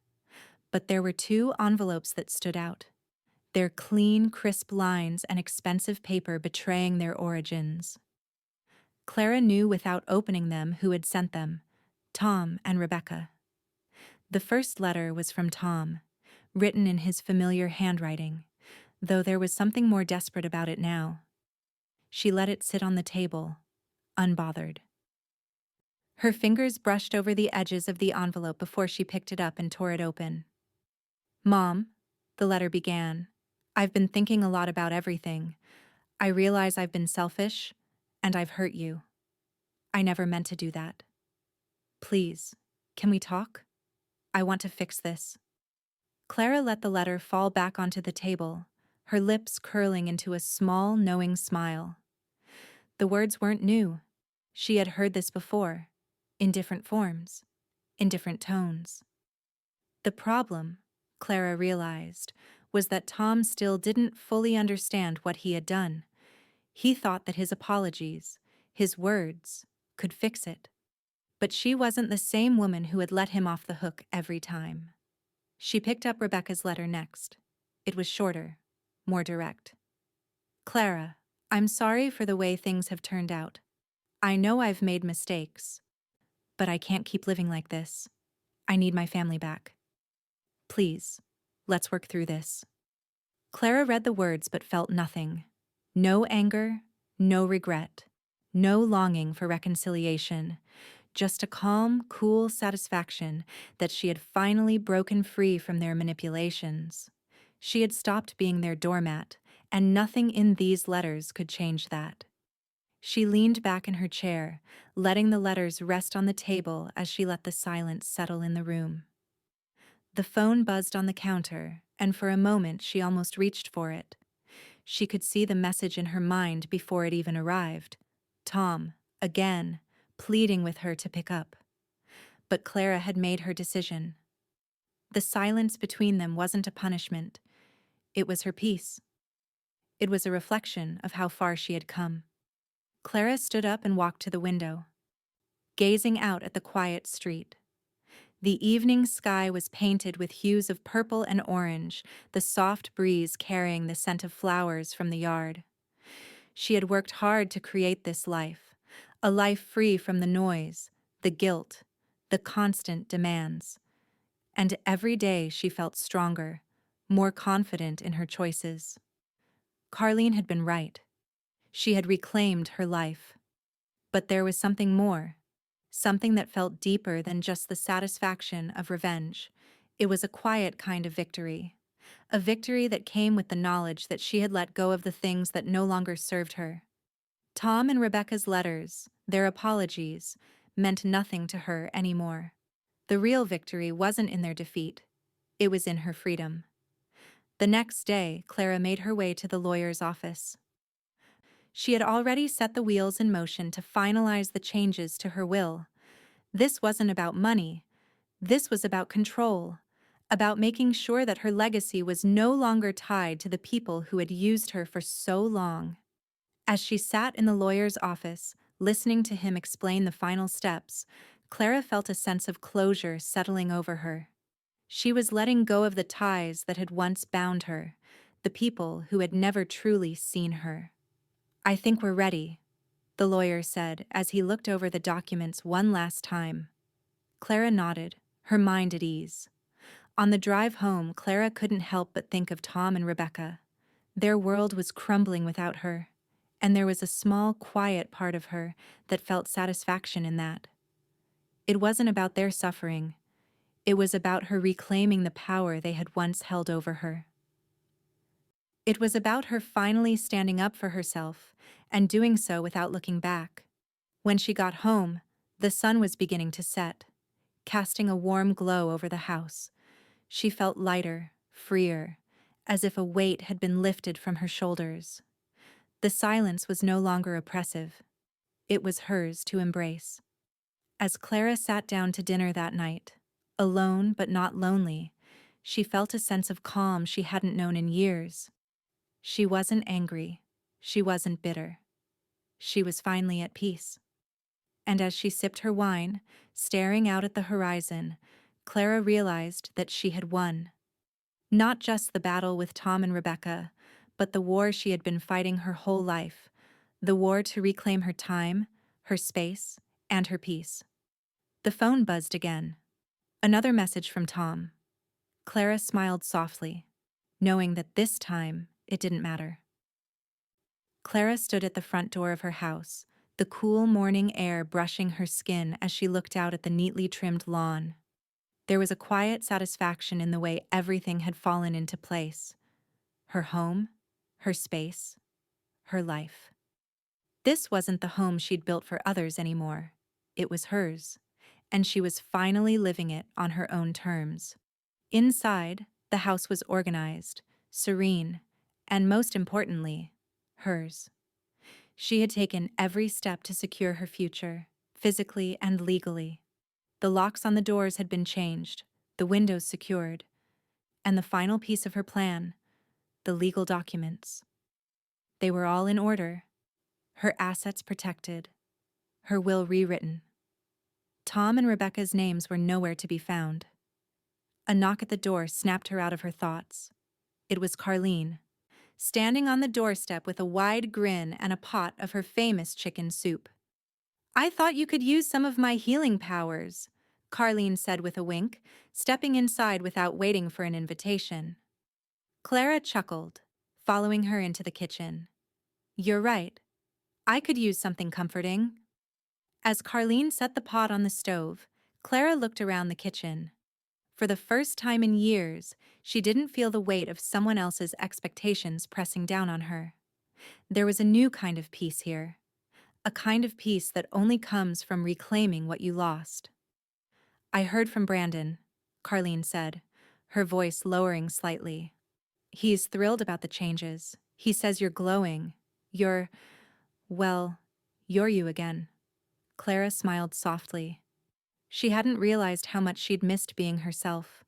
But there were two envelopes that stood out, their clean, crisp lines and expensive paper betraying their origins. Clara knew without opening them who had sent them, Tom and Rebecca. The first letter was from Tom, written in his familiar handwriting, though there was something more desperate about it now. She let it sit on the table, unbothered. Her fingers brushed over the edges of the envelope before she picked it up and tore it open. "Mom," the letter began, "I've been thinking a lot about everything. I realize I've been selfish, and I've hurt you. I never meant to do that. Please, can we talk? I want to fix this." Clara let the letter fall back onto the table, her lips curling into a small, knowing smile. The words weren't new. She had heard this before, in different forms, in different tones. The problem, Clara realized, was that Tom still didn't fully understand what he had done. He thought that his apologies, his words, could fix it. But she wasn't the same woman who had let him off the hook every time. She picked up Rebecca's letter next. It was shorter, more direct. "Clara, I'm sorry for the way things have turned out. I know I've made mistakes, but I can't keep living like this. I need my family back. Please, let's work through this." Clara read the words but felt nothing. No anger, no regret, no longing for reconciliation. Just a calm, cool satisfaction that she had finally broken free from their manipulations. She had stopped being their doormat, and nothing in these letters could change that. She leaned back in her chair, letting the letters rest on the table as she let the silence settle in the room. The phone buzzed on the counter, and for a moment she almost reached for it. She could see the message in her mind before it even arrived. Tom, again, pleading with her to pick up. But Clara had made her decision. The silence between them wasn't a punishment. It was her peace. It was a reflection of how far she had come. Clara stood up and walked to the window, gazing out at the quiet street. The evening sky was painted with hues of purple and orange, the soft breeze carrying the scent of flowers from the yard. She had worked hard to create this life, a life free from the noise, the guilt, the constant demands. And every day she felt stronger, more confident in her choices. Carlene had been right. She had reclaimed her life. But there was something more, something that felt deeper than just the satisfaction of revenge. It was a quiet kind of victory, a victory that came with the knowledge that she had let go of the things that no longer served her. Tom and Rebecca's letters, their apologies, meant nothing to her anymore. The real victory wasn't in their defeat. It was in her freedom. The next day, Clara made her way to the lawyer's office. She had already set the wheels in motion to finalize the changes to her will. This wasn't about money. This was about control, about making sure that her legacy was no longer tied to the people who had used her for so long. As she sat in the lawyer's office, listening to him explain the final steps, Clara felt a sense of closure settling over her. She was letting go of the ties that had once bound her, the people who had never truly seen her. "I think we're ready," the lawyer said as he looked over the documents one last time. Clara nodded, her mind at ease. On the drive home, Clara couldn't help but think of Tom and Rebecca. Their world was crumbling without her, and there was a small, quiet part of her that felt satisfaction in that. It wasn't about their suffering. It was about her reclaiming the power they had once held over her. It was about her finally standing up for herself and doing so without looking back. When she got home, the sun was beginning to set, casting a warm glow over the house. She felt lighter, freer, as if a weight had been lifted from her shoulders. The silence was no longer oppressive. It was hers to embrace. As Clara sat down to dinner that night, alone but not lonely, she felt a sense of calm she hadn't known in years. She wasn't angry. She wasn't bitter. She was finally at peace. And as she sipped her wine, staring out at the horizon, Clara realized that she had won. Not just the battle with Tom and Rebecca, but the war she had been fighting her whole life, the war to reclaim her time, her space, and her peace. The phone buzzed again. Another message from Tom. Clara smiled softly, knowing that this time it didn't matter. Clara stood at the front door of her house, the cool morning air brushing her skin as she looked out at the neatly trimmed lawn. There was a quiet satisfaction in the way everything had fallen into place. Her home, her space, her life. This wasn't the home she'd built for others anymore. It was hers, and she was finally living it on her own terms. Inside, the house was organized, serene, and most importantly, hers. She had taken every step to secure her future, physically and legally. The locks on the doors had been changed, the windows secured, and the final piece of her plan, the legal documents. They were all in order, her assets protected, her will rewritten. Tom and Rebecca's names were nowhere to be found. A knock at the door snapped her out of her thoughts. It was Carlene, standing on the doorstep with a wide grin and a pot of her famous chicken soup. "I thought you could use some of my healing powers," Carlene said with a wink, stepping inside without waiting for an invitation. Clara chuckled, following her into the kitchen. "You're right. I could use something comforting." As Carlene set the pot on the stove, Clara looked around the kitchen. For the first time in years, she didn't feel the weight of someone else's expectations pressing down on her. There was a new kind of peace here. A kind of peace that only comes from reclaiming what you lost. "I heard from Brandon," Carlene said, her voice lowering slightly. "He's thrilled about the changes. He says you're glowing. You're, well, you're you again." Clara smiled softly. She hadn't realized how much she'd missed being herself,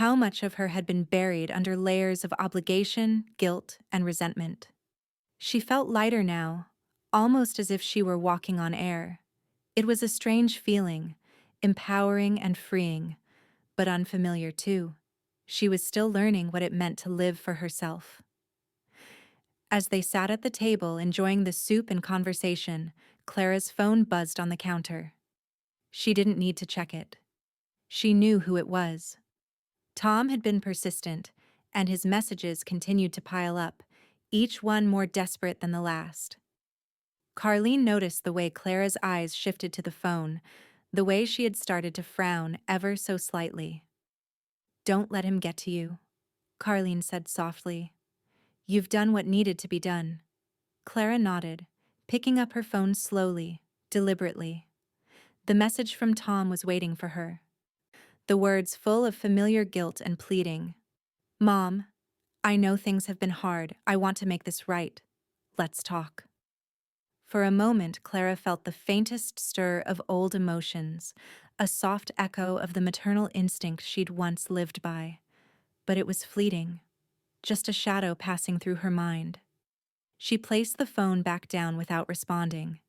how much of her had been buried under layers of obligation, guilt, and resentment. She felt lighter now, almost as if she were walking on air. It was a strange feeling, empowering and freeing, but unfamiliar too. She was still learning what it meant to live for herself. As they sat at the table enjoying the soup and conversation, Clara's phone buzzed on the counter. She didn't need to check it. She knew who it was. Tom had been persistent, and his messages continued to pile up, each one more desperate than the last. Carlene noticed the way Clara's eyes shifted to the phone, the way she had started to frown ever so slightly. "Don't let him get to you," Carlene said softly. "You've done what needed to be done." Clara nodded, picking up her phone slowly, deliberately. The message from Tom was waiting for her. The words full of familiar guilt and pleading. "Mom, I know things have been hard. I want to make this right. Let's talk." For a moment, Clara felt the faintest stir of old emotions, a soft echo of the maternal instinct she'd once lived by. But it was fleeting, just a shadow passing through her mind. She placed the phone back down without responding.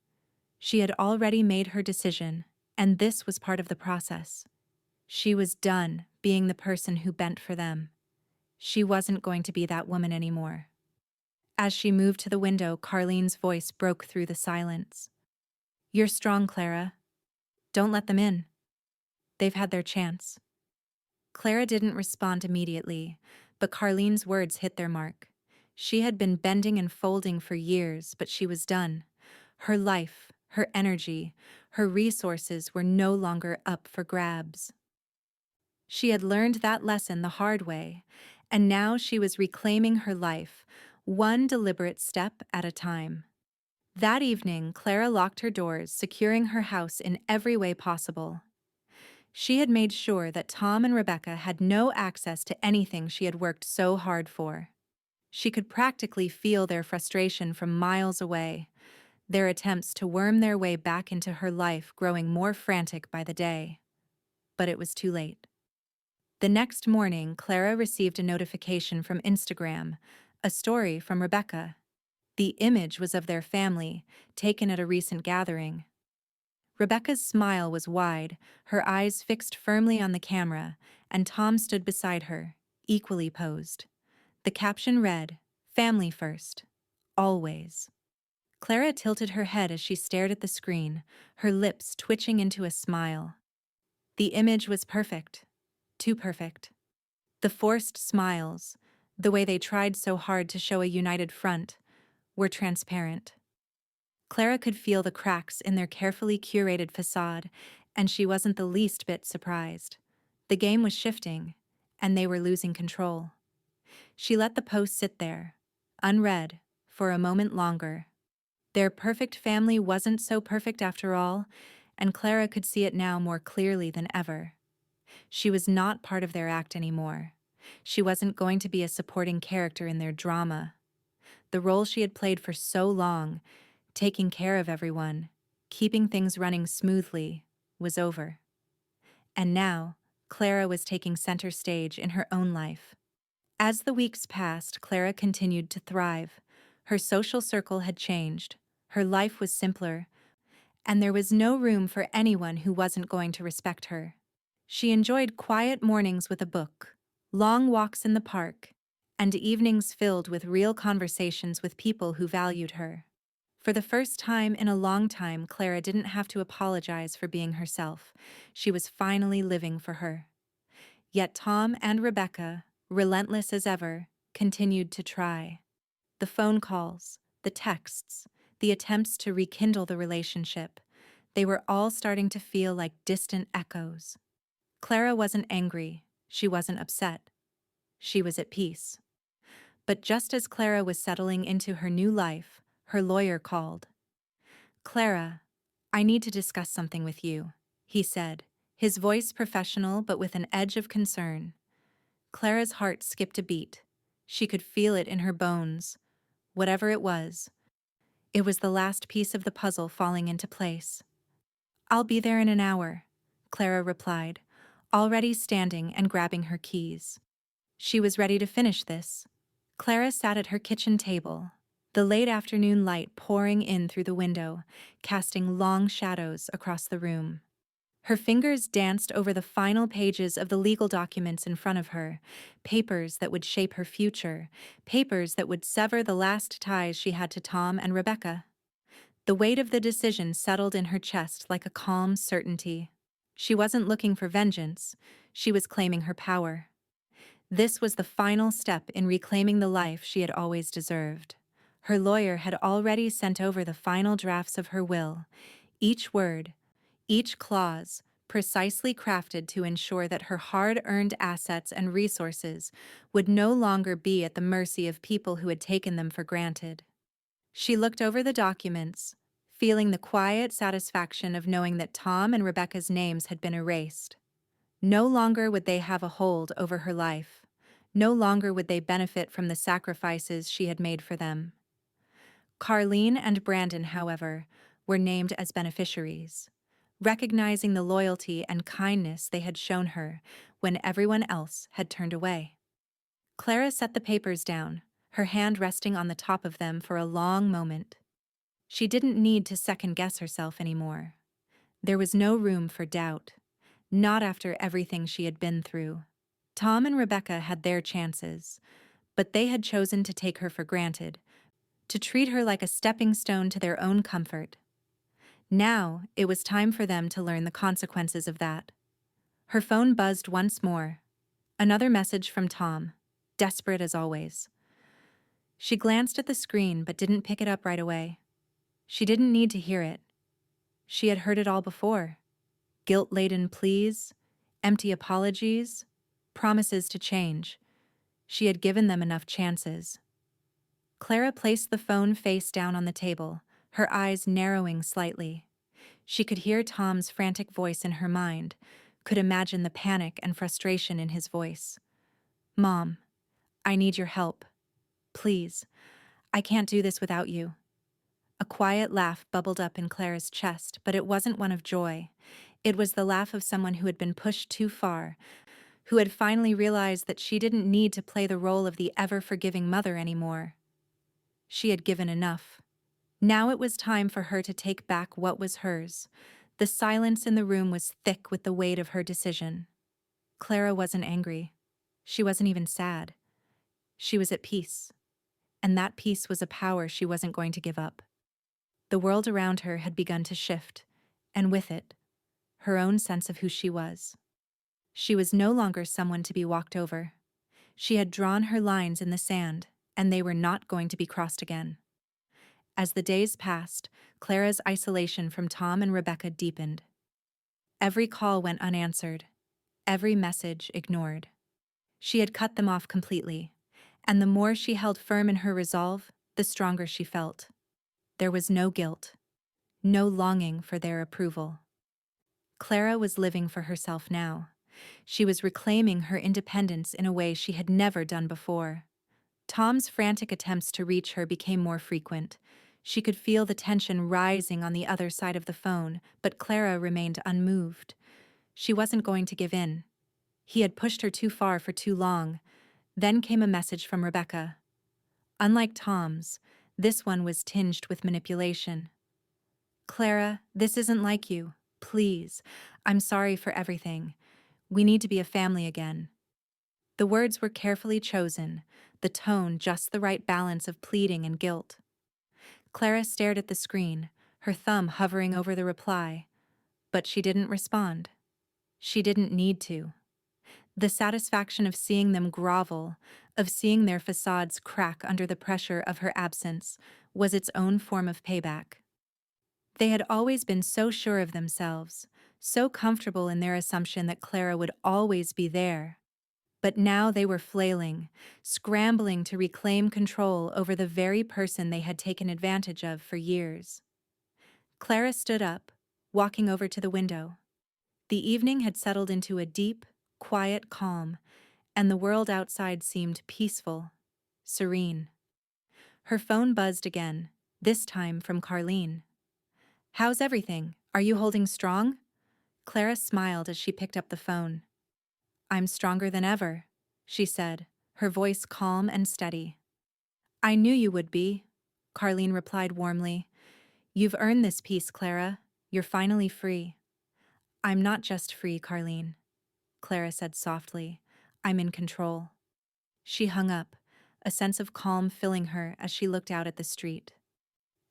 She had already made her decision, and this was part of the process. She was done being the person who bent for them. She wasn't going to be that woman anymore. As she moved to the window, Carlene's voice broke through the silence. "You're strong, Clara. Don't let them in. They've had their chance." Clara didn't respond immediately, but Carlene's words hit their mark. She had been bending and folding for years, but she was done. Her life, her energy, her resources were no longer up for grabs. She had learned that lesson the hard way, and now she was reclaiming her life, one deliberate step at a time. That evening, Clara locked her doors, securing her house in every way possible. She had made sure that Tom and Rebecca had no access to anything she had worked so hard for. She could practically feel their frustration from miles away, their attempts to worm their way back into her life growing more frantic by the day. But it was too late. The next morning, Clara received a notification from Instagram, a story from Rebecca. The image was of their family, taken at a recent gathering. Rebecca's smile was wide, her eyes fixed firmly on the camera, and Tom stood beside her, equally posed. The caption read, "Family first. Always." Clara tilted her head as she stared at the screen, her lips twitching into a smile. The image was perfect. Too perfect. The forced smiles, the way they tried so hard to show a united front, were transparent. Clara could feel the cracks in their carefully curated facade, and she wasn't the least bit surprised. The game was shifting, and they were losing control. She let the post sit there, unread, for a moment longer. Their perfect family wasn't so perfect after all, and Clara could see it now more clearly than ever. She was not part of their act anymore. She wasn't going to be a supporting character in their drama. The role she had played for so long, taking care of everyone, keeping things running smoothly, was over. And now, Clara was taking center stage in her own life. As the weeks passed, Clara continued to thrive. Her social circle had changed. Her life was simpler, and there was no room for anyone who wasn't going to respect her. She enjoyed quiet mornings with a book, long walks in the park, and evenings filled with real conversations with people who valued her. For the first time in a long time, Clara didn't have to apologize for being herself. She was finally living for her. Yet Tom and Rebecca, relentless as ever, continued to try. The phone calls, the texts, the attempts to rekindle the relationship, they were all starting to feel like distant echoes. Clara wasn't angry. She wasn't upset. She was at peace. But just as Clara was settling into her new life, her lawyer called. "Clara, I need to discuss something with you," he said, his voice professional but with an edge of concern. Clara's heart skipped a beat. She could feel it in her bones. Whatever it was the last piece of the puzzle falling into place. "I'll be there in an hour," Clara replied, already standing and grabbing her keys. She was ready to finish this. Clara sat at her kitchen table, the late afternoon light pouring in through the window, casting long shadows across the room. Her fingers danced over the final pages of the legal documents in front of her, papers that would shape her future, papers that would sever the last ties she had to Tom and Rebecca. The weight of the decision settled in her chest like a calm certainty. She wasn't looking for vengeance, she was claiming her power. This was the final step in reclaiming the life she had always deserved. Her lawyer had already sent over the final drafts of her will, each word, each clause, precisely crafted to ensure that her hard-earned assets and resources would no longer be at the mercy of people who had taken them for granted. She looked over the documents, feeling the quiet satisfaction of knowing that Tom and Rebecca's names had been erased. No longer would they have a hold over her life. No longer would they benefit from the sacrifices she had made for them. Carlene and Brandon, however, were named as beneficiaries, recognizing the loyalty and kindness they had shown her when everyone else had turned away. Clara set the papers down, her hand resting on the top of them for a long moment. She didn't need to second-guess herself anymore. There was no room for doubt, not after everything she had been through. Tom and Rebecca had their chances, but they had chosen to take her for granted, to treat her like a stepping stone to their own comfort. Now, it was time for them to learn the consequences of that. Her phone buzzed once more. Another message from Tom, desperate as always. She glanced at the screen but didn't pick it up right away. She didn't need to hear it. She had heard it all before. Guilt-laden pleas, empty apologies, promises to change. She had given them enough chances. Clara placed the phone face down on the table, her eyes narrowing slightly. She could hear Tom's frantic voice in her mind, could imagine the panic and frustration in his voice. "Mom, I need your help. Please, I can't do this without you." A quiet laugh bubbled up in Clara's chest, but it wasn't one of joy. It was the laugh of someone who had been pushed too far, who had finally realized that she didn't need to play the role of the ever-forgiving mother anymore. She had given enough. Now it was time for her to take back what was hers. The silence in the room was thick with the weight of her decision. Clara wasn't angry. She wasn't even sad. She was at peace. And that peace was a power she wasn't going to give up. The world around her had begun to shift, and with it, her own sense of who she was. She was no longer someone to be walked over. She had drawn her lines in the sand, and they were not going to be crossed again. As the days passed, Clara's isolation from Tom and Rebecca deepened. Every call went unanswered, every message ignored. She had cut them off completely, and the more she held firm in her resolve, the stronger she felt. There was no guilt, no longing for their approval. Clara was living for herself now. She was reclaiming her independence in a way she had never done before. Tom's frantic attempts to reach her became more frequent. She could feel the tension rising on the other side of the phone, but Clara remained unmoved. She wasn't going to give in. He had pushed her too far for too long. Then came a message from Rebecca. Unlike Tom's, this one was tinged with manipulation. "Clara, this isn't like you. Please. I'm sorry for everything. We need to be a family again." The words were carefully chosen, the tone just the right balance of pleading and guilt. Clara stared at the screen, her thumb hovering over the reply, but she didn't respond. She didn't need to. The satisfaction of seeing them grovel, of seeing their facades crack under the pressure of her absence, was its own form of payback. They had always been so sure of themselves, so comfortable in their assumption that Clara would always be there. But now they were flailing, scrambling to reclaim control over the very person they had taken advantage of for years. Clara stood up, walking over to the window. The evening had settled into a deep, quiet calm, and the world outside seemed peaceful, serene. Her phone buzzed again, this time from Carlene. "How's everything? Are you holding strong?" Clara smiled as she picked up the phone. "I'm stronger than ever," she said, her voice calm and steady. "I knew you would be," Carlene replied warmly. "You've earned this peace, Clara. You're finally free." "I'm not just free, Carlene," Clara said softly. "I'm in control." She hung up, a sense of calm filling her as she looked out at the street.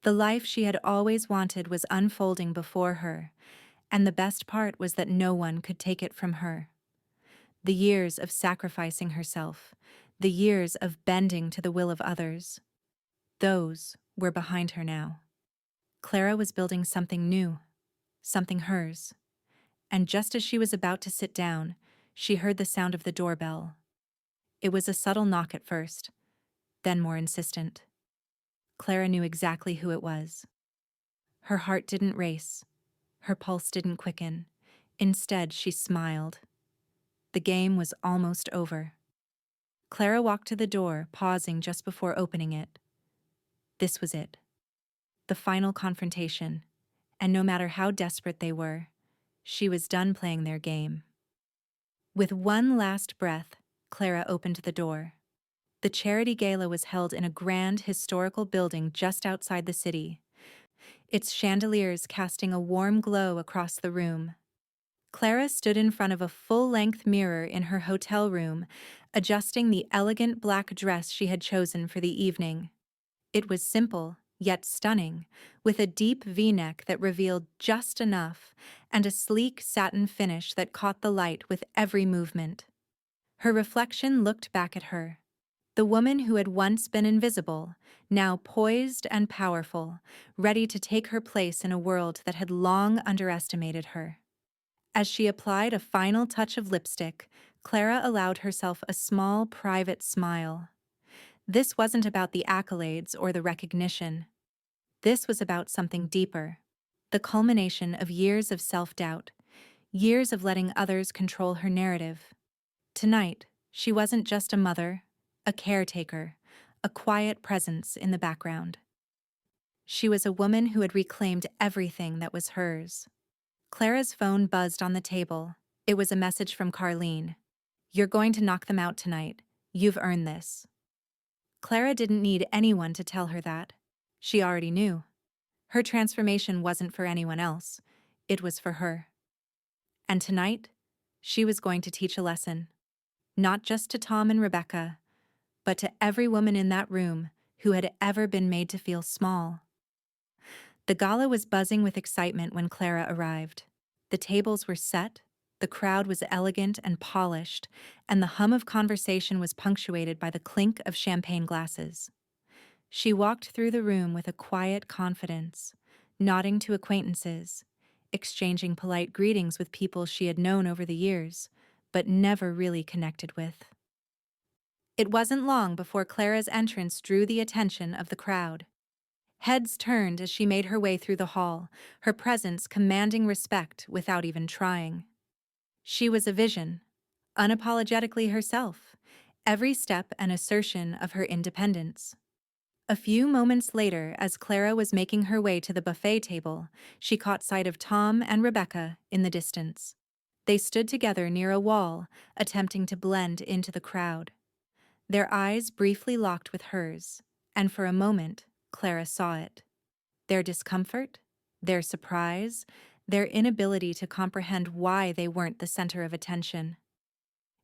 The life she had always wanted was unfolding before her, and the best part was that no one could take it from her. The years of sacrificing herself, the years of bending to the will of others, those were behind her now. Clara was building something new, something hers. And just as she was about to sit down, she heard the sound of the doorbell. It was a subtle knock at first, then more insistent. Clara knew exactly who it was. Her heart didn't race. Her pulse didn't quicken. Instead, she smiled. The game was almost over. Clara walked to the door, pausing just before opening it. This was it. The final confrontation. And no matter how desperate they were, she was done playing their game. With one last breath, Clara opened the door. The charity gala was held in a grand historical building just outside the city, its chandeliers casting a warm glow across the room. Clara stood in front of a full-length mirror in her hotel room, adjusting the elegant black dress she had chosen for the evening. It was simple, yet stunning, with a deep V-neck that revealed just enough and a sleek satin finish that caught the light with every movement. Her reflection looked back at her. The woman who had once been invisible, now poised and powerful, ready to take her place in a world that had long underestimated her. As she applied a final touch of lipstick, Clara allowed herself a small, private smile. This wasn't about the accolades or the recognition. This was about something deeper, the culmination of years of self-doubt, years of letting others control her narrative. Tonight, she wasn't just a mother, a caretaker, a quiet presence in the background. She was a woman who had reclaimed everything that was hers. Clara's phone buzzed on the table. It was a message from Carlene. "You're going to knock them out tonight. You've earned this." Clara didn't need anyone to tell her that. She already knew. Her transformation wasn't for anyone else. It was for her. And tonight, she was going to teach a lesson. Not just to Tom and Rebecca, but to every woman in that room who had ever been made to feel small. The gala was buzzing with excitement when Clara arrived. The tables were set, The crowd was elegant and polished, and the hum of conversation was punctuated by the clink of champagne glasses. She walked through the room with a quiet confidence, nodding to acquaintances, exchanging polite greetings with people she had known over the years, but never really connected with. It wasn't long before Clara's entrance drew the attention of the crowd. Heads turned as she made her way through the hall, her presence commanding respect without even trying. She was a vision, unapologetically herself, every step an assertion of her independence. A few moments later, as Clara was making her way to the buffet table, she caught sight of Tom and Rebecca in the distance. They stood together near a wall, attempting to blend into the crowd. Their eyes briefly locked with hers, and for a moment, Clara saw it. Their discomfort, their surprise, their inability to comprehend why they weren't the center of attention.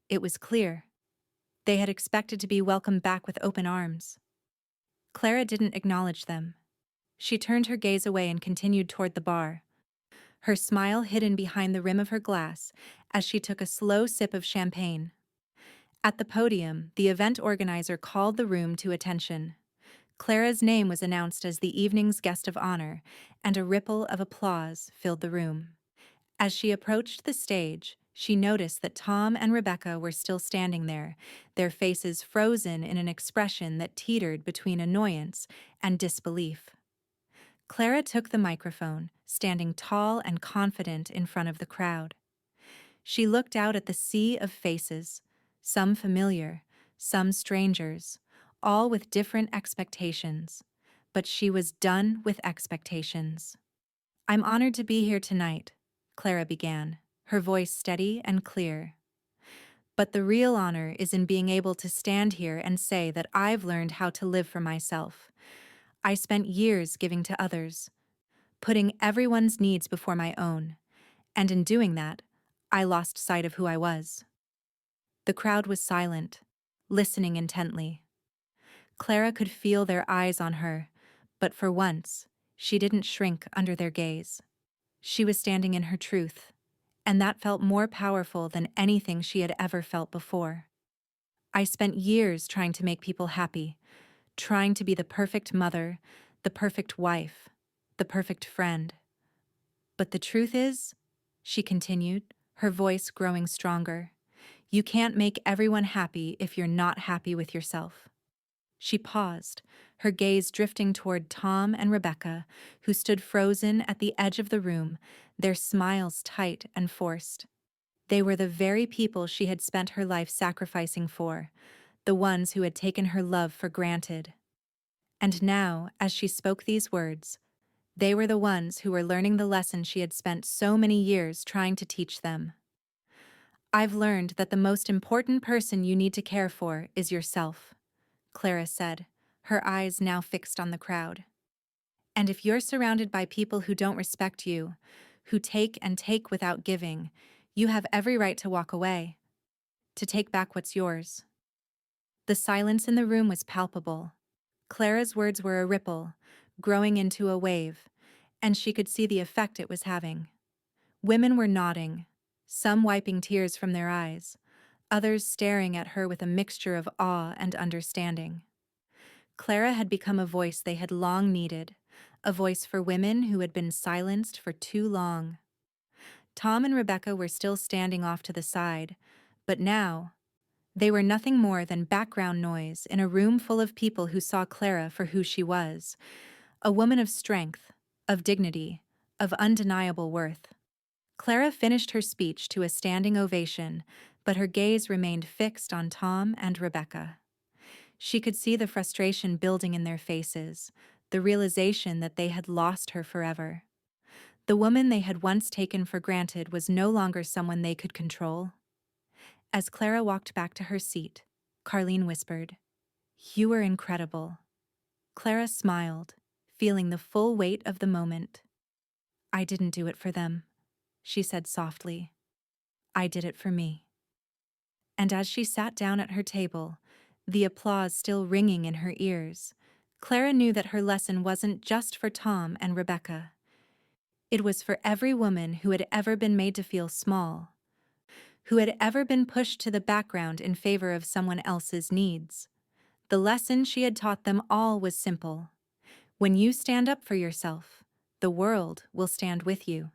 It was clear. They had expected to be welcomed back with open arms. Clara didn't acknowledge them. She turned her gaze away and continued toward the bar, her smile hidden behind the rim of her glass as she took a slow sip of champagne. At the podium, the event organizer called the room to attention. Clara's name was announced as the evening's guest of honor, and a ripple of applause filled the room. As she approached the stage, she noticed that Tom and Rebecca were still standing there, their faces frozen in an expression that teetered between annoyance and disbelief. Clara took the microphone, standing tall and confident in front of the crowd. She looked out at the sea of faces, some familiar, some strangers, all with different expectations. But she was done with expectations. "I'm honored to be here tonight," Clara began, her voice steady and clear. "But the real honor is in being able to stand here and say that I've learned how to live for myself. I spent years giving to others, putting everyone's needs before my own, and in doing that, I lost sight of who I was." The crowd was silent, listening intently. Clara could feel their eyes on her, but for once, she didn't shrink under their gaze. She was standing in her truth, and that felt more powerful than anything she had ever felt before. "I spent years trying to make people happy, trying to be the perfect mother, the perfect wife, the perfect friend. But the truth is," she continued, her voice growing stronger, "you can't make everyone happy if you're not happy with yourself." She paused, her gaze drifting toward Tom and Rebecca, who stood frozen at the edge of the room, their smiles tight and forced. They were the very people she had spent her life sacrificing for, the ones who had taken her love for granted. And now, as she spoke these words, they were the ones who were learning the lesson she had spent so many years trying to teach them. "I've learned that the most important person you need to care for is yourself," Clara said, her eyes now fixed on the crowd. "And if you're surrounded by people who don't respect you, who take and take without giving, you have every right to walk away, to take back what's yours." The silence in the room was palpable. Clara's words were a ripple, growing into a wave, and she could see the effect it was having. Women were nodding, some wiping tears from their eyes, others staring at her with a mixture of awe and understanding. Clara had become a voice they had long needed, a voice for women who had been silenced for too long. Tom and Rebecca were still standing off to the side, but now they were nothing more than background noise in a room full of people who saw Clara for who she was, a woman of strength, of dignity, of undeniable worth. Clara finished her speech to a standing ovation, but her gaze remained fixed on Tom and Rebecca. She could see the frustration building in their faces, the realization that they had lost her forever. The woman they had once taken for granted was no longer someone they could control. As Clara walked back to her seat, Carlene whispered, "You were incredible." Clara smiled, feeling the full weight of the moment. "I didn't do it for them," she said softly. "I did it for me." And as she sat down at her table, the applause still ringing in her ears, Clara knew that her lesson wasn't just for Tom and Rebecca. It was for every woman who had ever been made to feel small, who had ever been pushed to the background in favor of someone else's needs. The lesson she had taught them all was simple. When you stand up for yourself, the world will stand with you.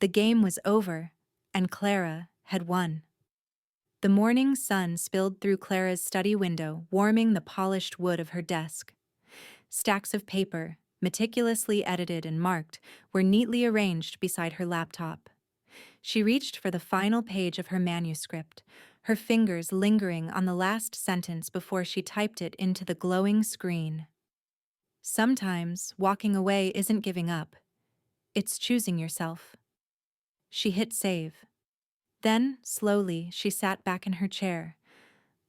The game was over, and Clara had won. The morning sun spilled through Clara's study window, warming the polished wood of her desk. Stacks of paper, meticulously edited and marked, were neatly arranged beside her laptop. She reached for the final page of her manuscript, her fingers lingering on the last sentence before she typed it into the glowing screen. Sometimes, walking away isn't giving up. It's choosing yourself. She hit save. Then, slowly, she sat back in her chair,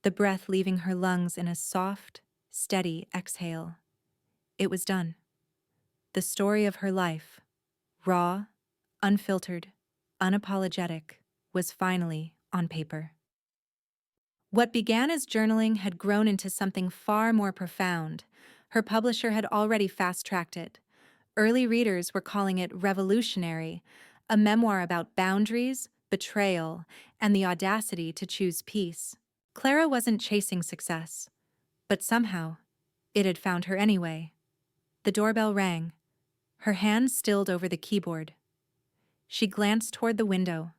the breath leaving her lungs in a soft, steady exhale. It was done. The story of her life, raw, unfiltered, unapologetic, was finally on paper. What began as journaling had grown into something far more profound. Her publisher had already fast-tracked it. Early readers were calling it revolutionary, a memoir about boundaries, betrayal, and the audacity to choose peace. Clara wasn't chasing success, but somehow, it had found her anyway. The doorbell rang. Her hand stilled over the keyboard. She glanced toward the window,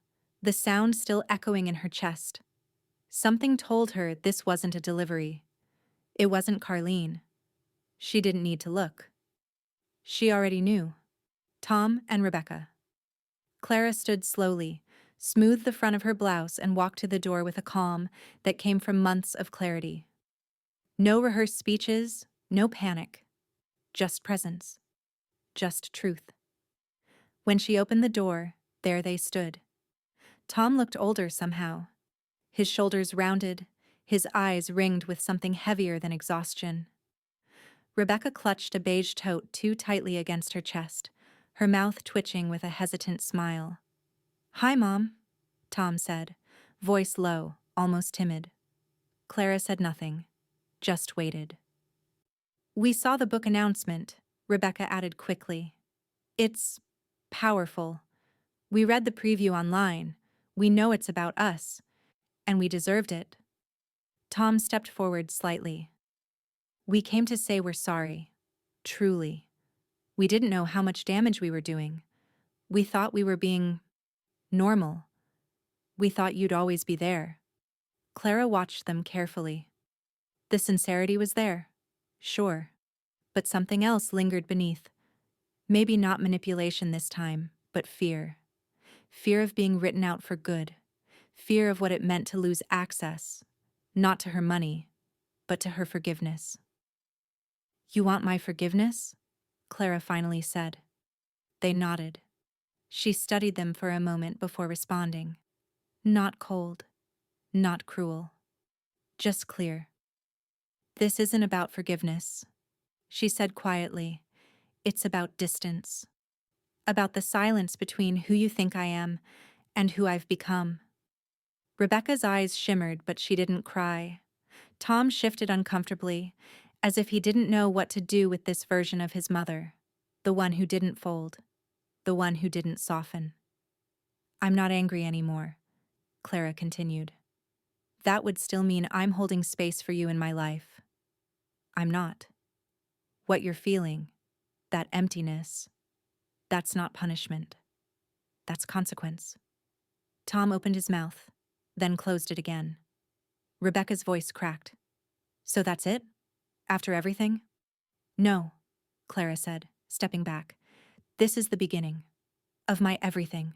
the sound still echoing in her chest. Something told her this wasn't a delivery. It wasn't Carlene. She didn't need to look. She already knew. Tom and Rebecca. Clara stood slowly, smoothed the front of her blouse, and walked to the door with a calm that came from months of clarity. No rehearsed speeches, no panic. Just presence. Just truth. When she opened the door, there they stood. Tom looked older somehow. His shoulders rounded, his eyes ringed with something heavier than exhaustion. Rebecca clutched a beige tote too tightly against her chest, her mouth twitching with a hesitant smile. "Hi, Mom," Tom said, voice low, almost timid. Clara said nothing, just waited. "We saw the book announcement," Rebecca added quickly. "It's powerful. We read the preview online. We know it's about us, and we deserved it." Tom stepped forward slightly. "We came to say we're sorry. Truly. We didn't know how much damage we were doing. We thought we were being normal. We thought you'd always be there." Clara watched them carefully. The sincerity was there, sure, but something else lingered beneath. Maybe not manipulation this time, but fear. Fear of being written out for good. Fear of what it meant to lose access, not to her money, but to her forgiveness. "You want my forgiveness?" Clara finally said. They nodded. She studied them for a moment before responding. Not cold, not cruel, just clear. "This isn't about forgiveness," she said quietly. "It's about distance. About the silence between who you think I am and who I've become." Rebecca's eyes shimmered, but she didn't cry. Tom shifted uncomfortably, as if he didn't know what to do with this version of his mother, the one who didn't fold, the one who didn't soften. "I'm not angry anymore," Clara continued. "That would still mean I'm holding space for you in my life. I'm not. What you're feeling, that emptiness, that's not punishment. That's consequence." Tom opened his mouth, then closed it again. Rebecca's voice cracked. "So that's it? After everything?" "No," Clara said, stepping back. "This is the beginning. Of my everything."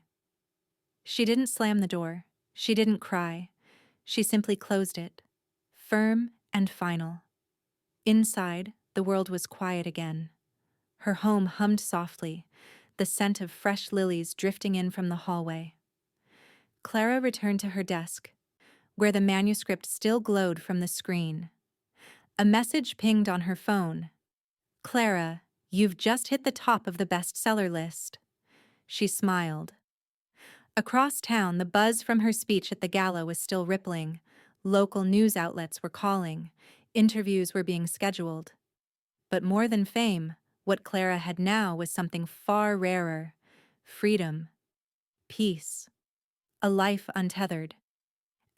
She didn't slam the door. She didn't cry. She simply closed it. Firm and final. Inside, the world was quiet again. Her home hummed softly, the scent of fresh lilies drifting in from the hallway. Clara returned to her desk, where the manuscript still glowed from the screen. A message pinged on her phone. "Clara, you've just hit the top of the bestseller list." She smiled. Across town, the buzz from her speech at the gala was still rippling. Local news outlets were calling. Interviews were being scheduled. But more than fame, what Clara had now was something far rarer. Freedom. Peace. A life untethered.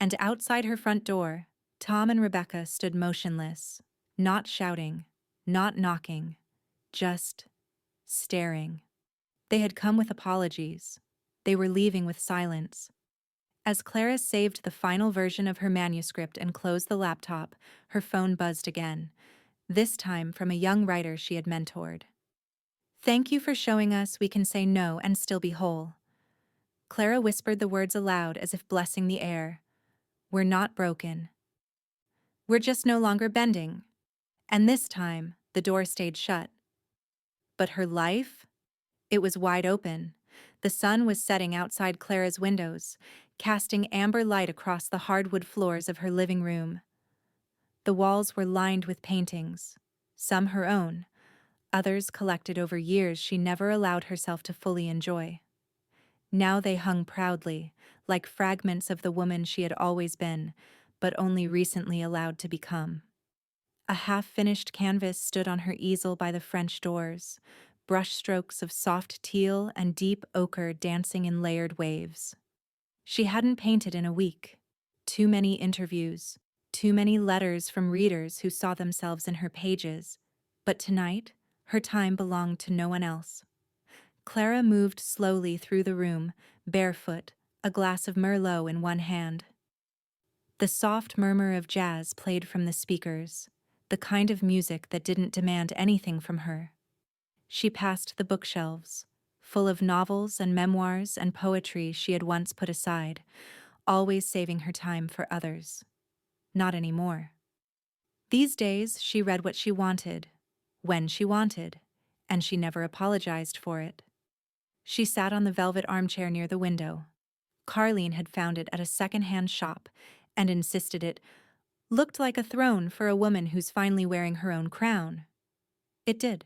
And outside her front door, Tom and Rebecca stood motionless, not shouting, not knocking, just staring. They had come with apologies. They were leaving with silence. As Clara saved the final version of her manuscript and closed the laptop, her phone buzzed again, this time from a young writer she had mentored. "Thank you for showing us we can say no and still be whole." Clara whispered the words aloud as if blessing the air. "We're not broken. We're just no longer bending." And this time, the door stayed shut. But her life? It was wide open. The sun was setting outside Clara's windows, casting amber light across the hardwood floors of her living room. The walls were lined with paintings, some her own, others collected over years she never allowed herself to fully enjoy. Now they hung proudly, like fragments of the woman she had always been, but only recently allowed to become. A half-finished canvas stood on her easel by the French doors, brushstrokes of soft teal and deep ochre dancing in layered waves. She hadn't painted in a week. Too many interviews, too many letters from readers who saw themselves in her pages. But tonight, her time belonged to no one else. Clara moved slowly through the room, barefoot, a glass of Merlot in one hand. The soft murmur of jazz played from the speakers, the kind of music that didn't demand anything from her. She passed the bookshelves, full of novels and memoirs and poetry she had once put aside, always saving her time for others. Not anymore. These days, she read what she wanted, when she wanted, and she never apologized for it. She sat on the velvet armchair near the window. Carlene had found it at a second-hand shop and insisted it looked like a throne for a woman who's finally wearing her own crown. It did.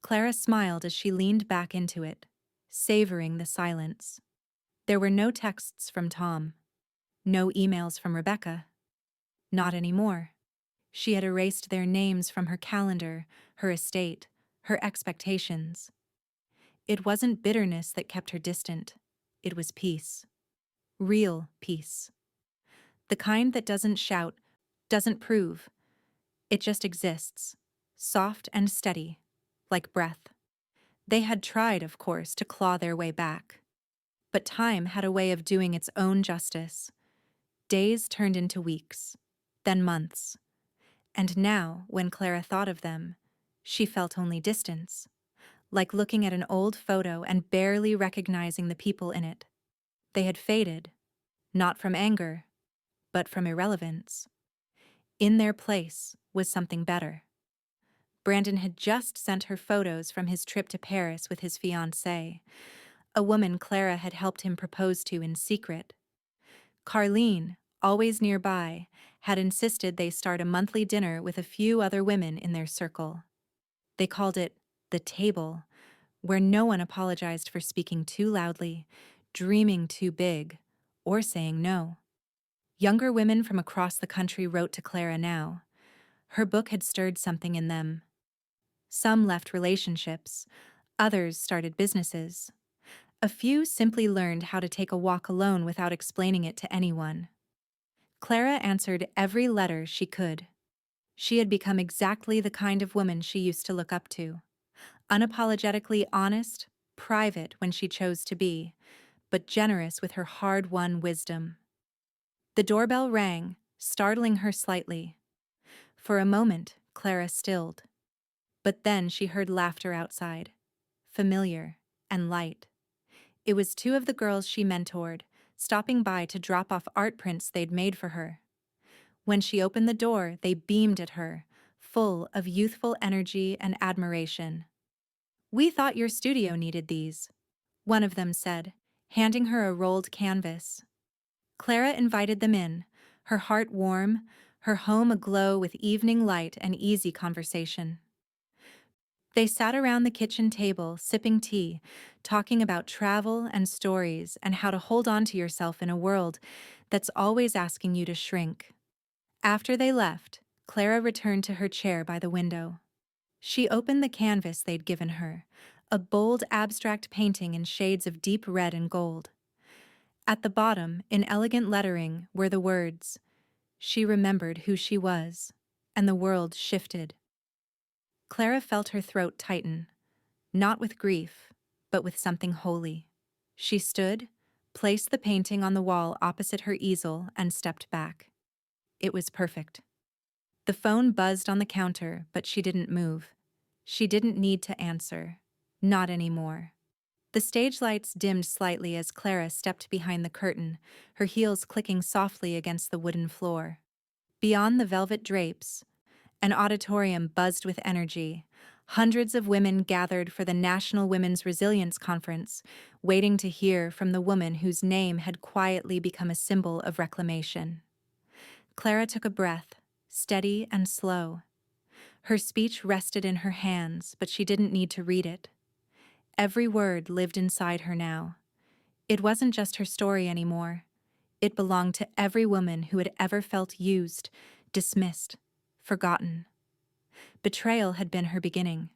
Clara smiled as she leaned back into it, savoring the silence. There were no texts from Tom, no emails from Rebecca. Not anymore. She had erased their names from her calendar, her estate, her expectations. It wasn't bitterness that kept her distant. It was peace. Real peace. The kind that doesn't shout, doesn't prove. It just exists, soft and steady, like breath. They had tried, of course, to claw their way back. But time had a way of doing its own justice. Days turned into weeks, then months. And now, when Clara thought of them, she felt only distance, like looking at an old photo and barely recognizing the people in it. They had faded, not from anger, but from irrelevance. In their place was something better. Brandon had just sent her photos from his trip to Paris with his fiancée, a woman Clara had helped him propose to in secret. Carlene, always nearby, had insisted they start a monthly dinner with a few other women in their circle. They called it the table, where no one apologized for speaking too loudly, dreaming too big, or saying no. Younger women from across the country wrote to Clara now. Her book had stirred something in them. Some left relationships, others started businesses. A few simply learned how to take a walk alone without explaining it to anyone. Clara answered every letter she could. She had become exactly the kind of woman she used to look up to. Unapologetically honest, private when she chose to be, but generous with her hard-won wisdom. The doorbell rang, startling her slightly. For a moment, Clara stilled. But then she heard laughter outside, familiar and light. It was two of the girls she mentored, stopping by to drop off art prints they'd made for her. When she opened the door, they beamed at her, full of youthful energy and admiration. "We thought your studio needed these," one of them said, handing her a rolled canvas. Clara invited them in, her heart warm, her home aglow with evening light and easy conversation. They sat around the kitchen table, sipping tea, talking about travel and stories and how to hold on to yourself in a world that's always asking you to shrink. After they left, Clara returned to her chair by the window. She opened the canvas they'd given her, a bold abstract painting in shades of deep red and gold. At the bottom, in elegant lettering, were the words, "She remembered who she was," and the world shifted. Clara felt her throat tighten, not with grief, but with something holy. She stood, placed the painting on the wall opposite her easel, and stepped back. It was perfect. The phone buzzed on the counter, but she didn't move. She didn't need to answer. Not anymore. The stage lights dimmed slightly as Clara stepped behind the curtain, her heels clicking softly against the wooden floor. Beyond the velvet drapes, an auditorium buzzed with energy. Hundreds of women gathered for the National Women's Resilience Conference, waiting to hear from the woman whose name had quietly become a symbol of reclamation. Clara took a breath, steady and slow. Her speech rested in her hands, but she didn't need to read it. Every word lived inside her now. It wasn't just her story anymore. It belonged to every woman who had ever felt used, dismissed, forgotten. Betrayal had been her beginning,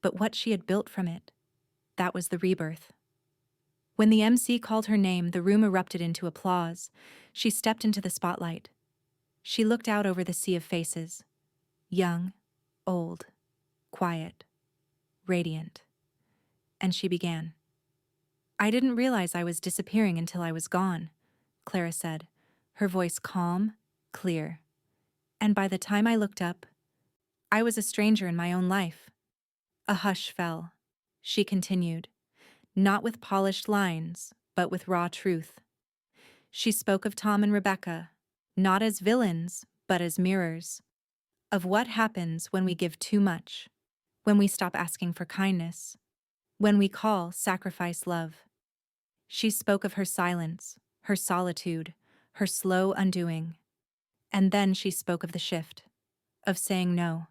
but what she had built from it, that was the rebirth. When the MC called her name, the room erupted into applause. She stepped into the spotlight. She looked out over the sea of faces. Young, old, quiet, radiant. And she began. "I didn't realize I was disappearing until I was gone," Clara said, her voice calm, clear. "And by the time I looked up, I was a stranger in my own life." A hush fell. She continued, not with polished lines, but with raw truth. She spoke of Tom and Rebecca, not as villains, but as mirrors, of what happens when we give too much, when we stop asking for kindness, when we call sacrifice love. She spoke of her silence, her solitude, her slow undoing. And then she spoke of the shift, of saying no,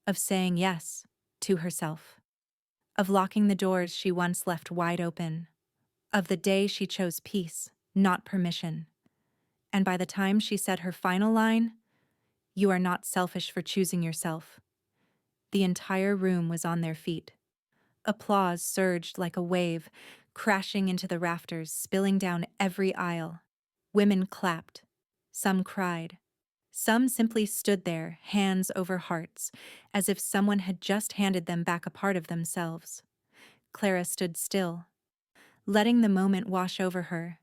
of saying yes, to herself, of locking the doors she once left wide open, of the day she chose peace, not permission. And by the time she said her final line, "You are not selfish for choosing yourself," the entire room was on their feet. Applause surged like a wave, crashing into the rafters, spilling down every aisle. Women clapped. Some cried. Some simply stood there, hands over hearts, as if someone had just handed them back a part of themselves. Clara stood still, letting the moment wash over her.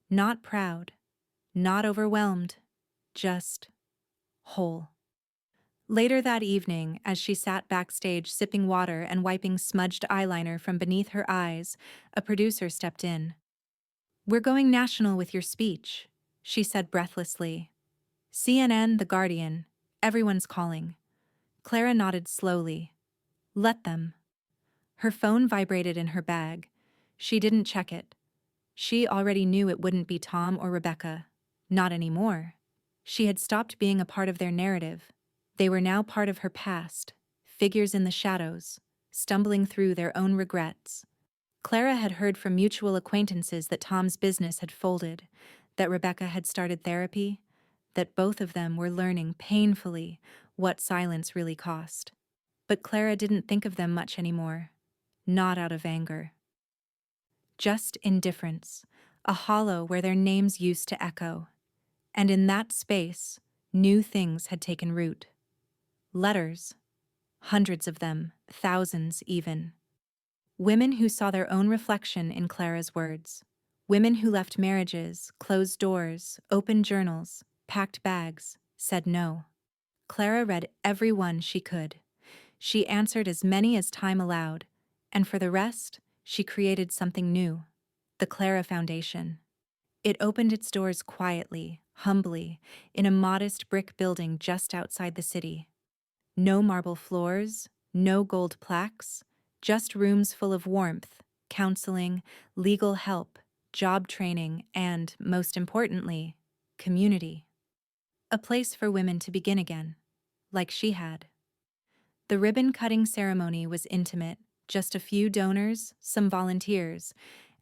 Not proud, not overwhelmed, just whole. Later that evening, as she sat backstage sipping water and wiping smudged eyeliner from beneath her eyes, a producer stepped in. "We're going national with your speech," she said breathlessly. "CNN, The Guardian, everyone's calling." Clara nodded slowly. "Let them." Her phone vibrated in her bag. She didn't check it. She already knew it wouldn't be Tom or Rebecca. Not anymore. She had stopped being a part of their narrative. They were now part of her past, figures in the shadows, stumbling through their own regrets. Clara had heard from mutual acquaintances that Tom's business had folded, that Rebecca had started therapy, that both of them were learning painfully what silence really cost. But Clara didn't think of them much anymore, not out of anger. Just indifference, a hollow where their names used to echo. And in that space, new things had taken root. Letters. Hundreds of them, thousands even. Women who saw their own reflection in Clara's words. Women who left marriages, closed doors, opened journals, packed bags, said no. Clara read every one she could. She answered as many as time allowed, and for the rest, she created something new. The Clara Foundation. It opened its doors quietly, humbly, in a modest brick building just outside the city. No marble floors, no gold plaques, just rooms full of warmth, counseling, legal help, job training, and, most importantly, community. A place for women to begin again, like she had. The ribbon-cutting ceremony was intimate, just a few donors, some volunteers,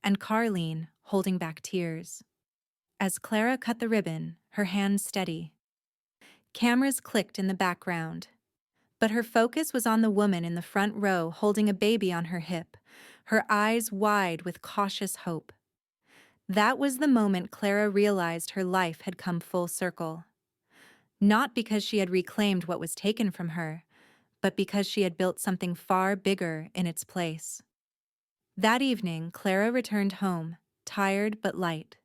and Carlene holding back tears. As Clara cut the ribbon, her hands steady. Cameras clicked in the background, but her focus was on the woman in the front row holding a baby on her hip, her eyes wide with cautious hope. That was the moment Clara realized her life had come full circle. Not because she had reclaimed what was taken from her, but because she had built something far bigger in its place. That evening, Clara returned home, tired but light.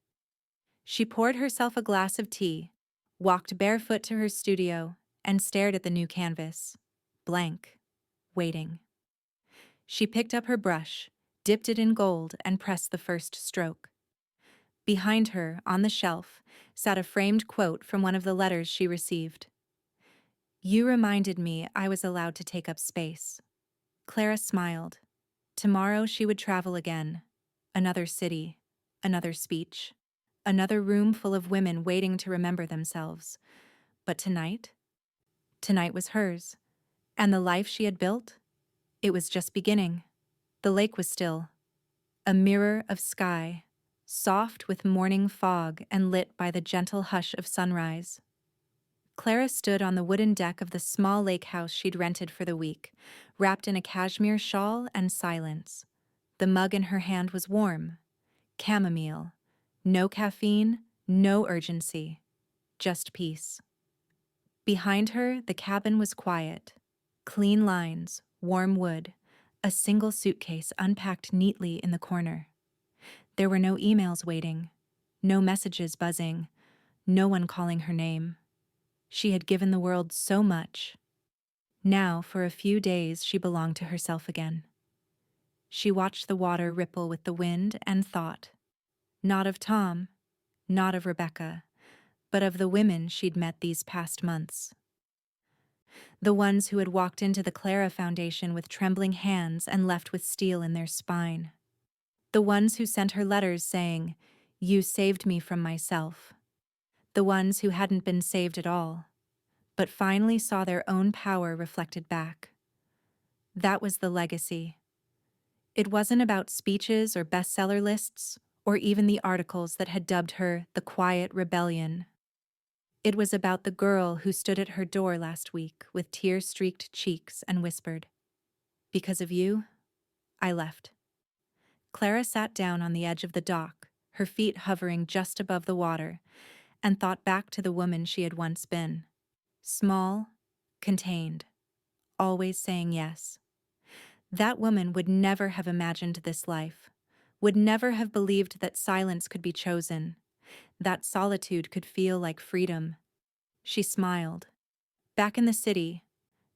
She poured herself a glass of tea, walked barefoot to her studio, and stared at the new canvas. Blank. Waiting. She picked up her brush, dipped it in gold, and pressed the first stroke. Behind her, on the shelf, sat a framed quote from one of the letters she received. "You reminded me I was allowed to take up space." Clara smiled. Tomorrow she would travel again. Another city, another speech, another room full of women waiting to remember themselves. But tonight? Tonight was hers. And the life she had built? It was just beginning. The lake was still. A mirror of sky, soft with morning fog and lit by the gentle hush of sunrise. Clara stood on the wooden deck of the small lake house she'd rented for the week, wrapped in a cashmere shawl and silence. The mug in her hand was warm. Chamomile. No caffeine, no urgency. Just peace. Behind her, the cabin was quiet. Clean lines, warm wood, a single suitcase unpacked neatly in the corner. There were no emails waiting, no messages buzzing, no one calling her name. She had given the world so much. Now, for a few days, she belonged to herself again. She watched the water ripple with the wind and thought, not of Tom, not of Rebecca, but of the women she'd met these past months. The ones who had walked into the Clara Foundation with trembling hands and left with steel in their spine. The ones who sent her letters saying, "You saved me from myself." The ones who hadn't been saved at all, but finally saw their own power reflected back. That was the legacy. It wasn't about speeches or bestseller lists, or even the articles that had dubbed her the Quiet Rebellion. It was about the girl who stood at her door last week with tear-streaked cheeks and whispered, "Because of you, I left." Clara sat down on the edge of the dock, her feet hovering just above the water, and thought back to the woman she had once been. Small, contained, always saying yes. That woman would never have imagined this life, would never have believed that silence could be chosen, that solitude could feel like freedom. She smiled. Back in the city,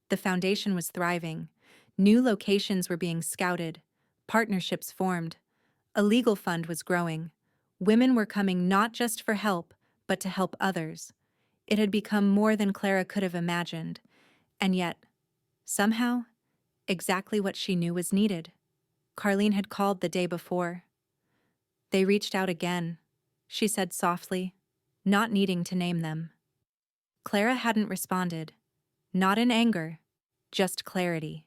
the foundation was thriving. New locations were being scouted, partnerships formed. A legal fund was growing. Women were coming not just for help, but to help others. It had become more than Clara could have imagined. And yet, somehow, exactly what she knew was needed. Carlene had called the day before. They reached out again, she said softly, not needing to name them. Clara hadn't responded. Not in anger, just clarity.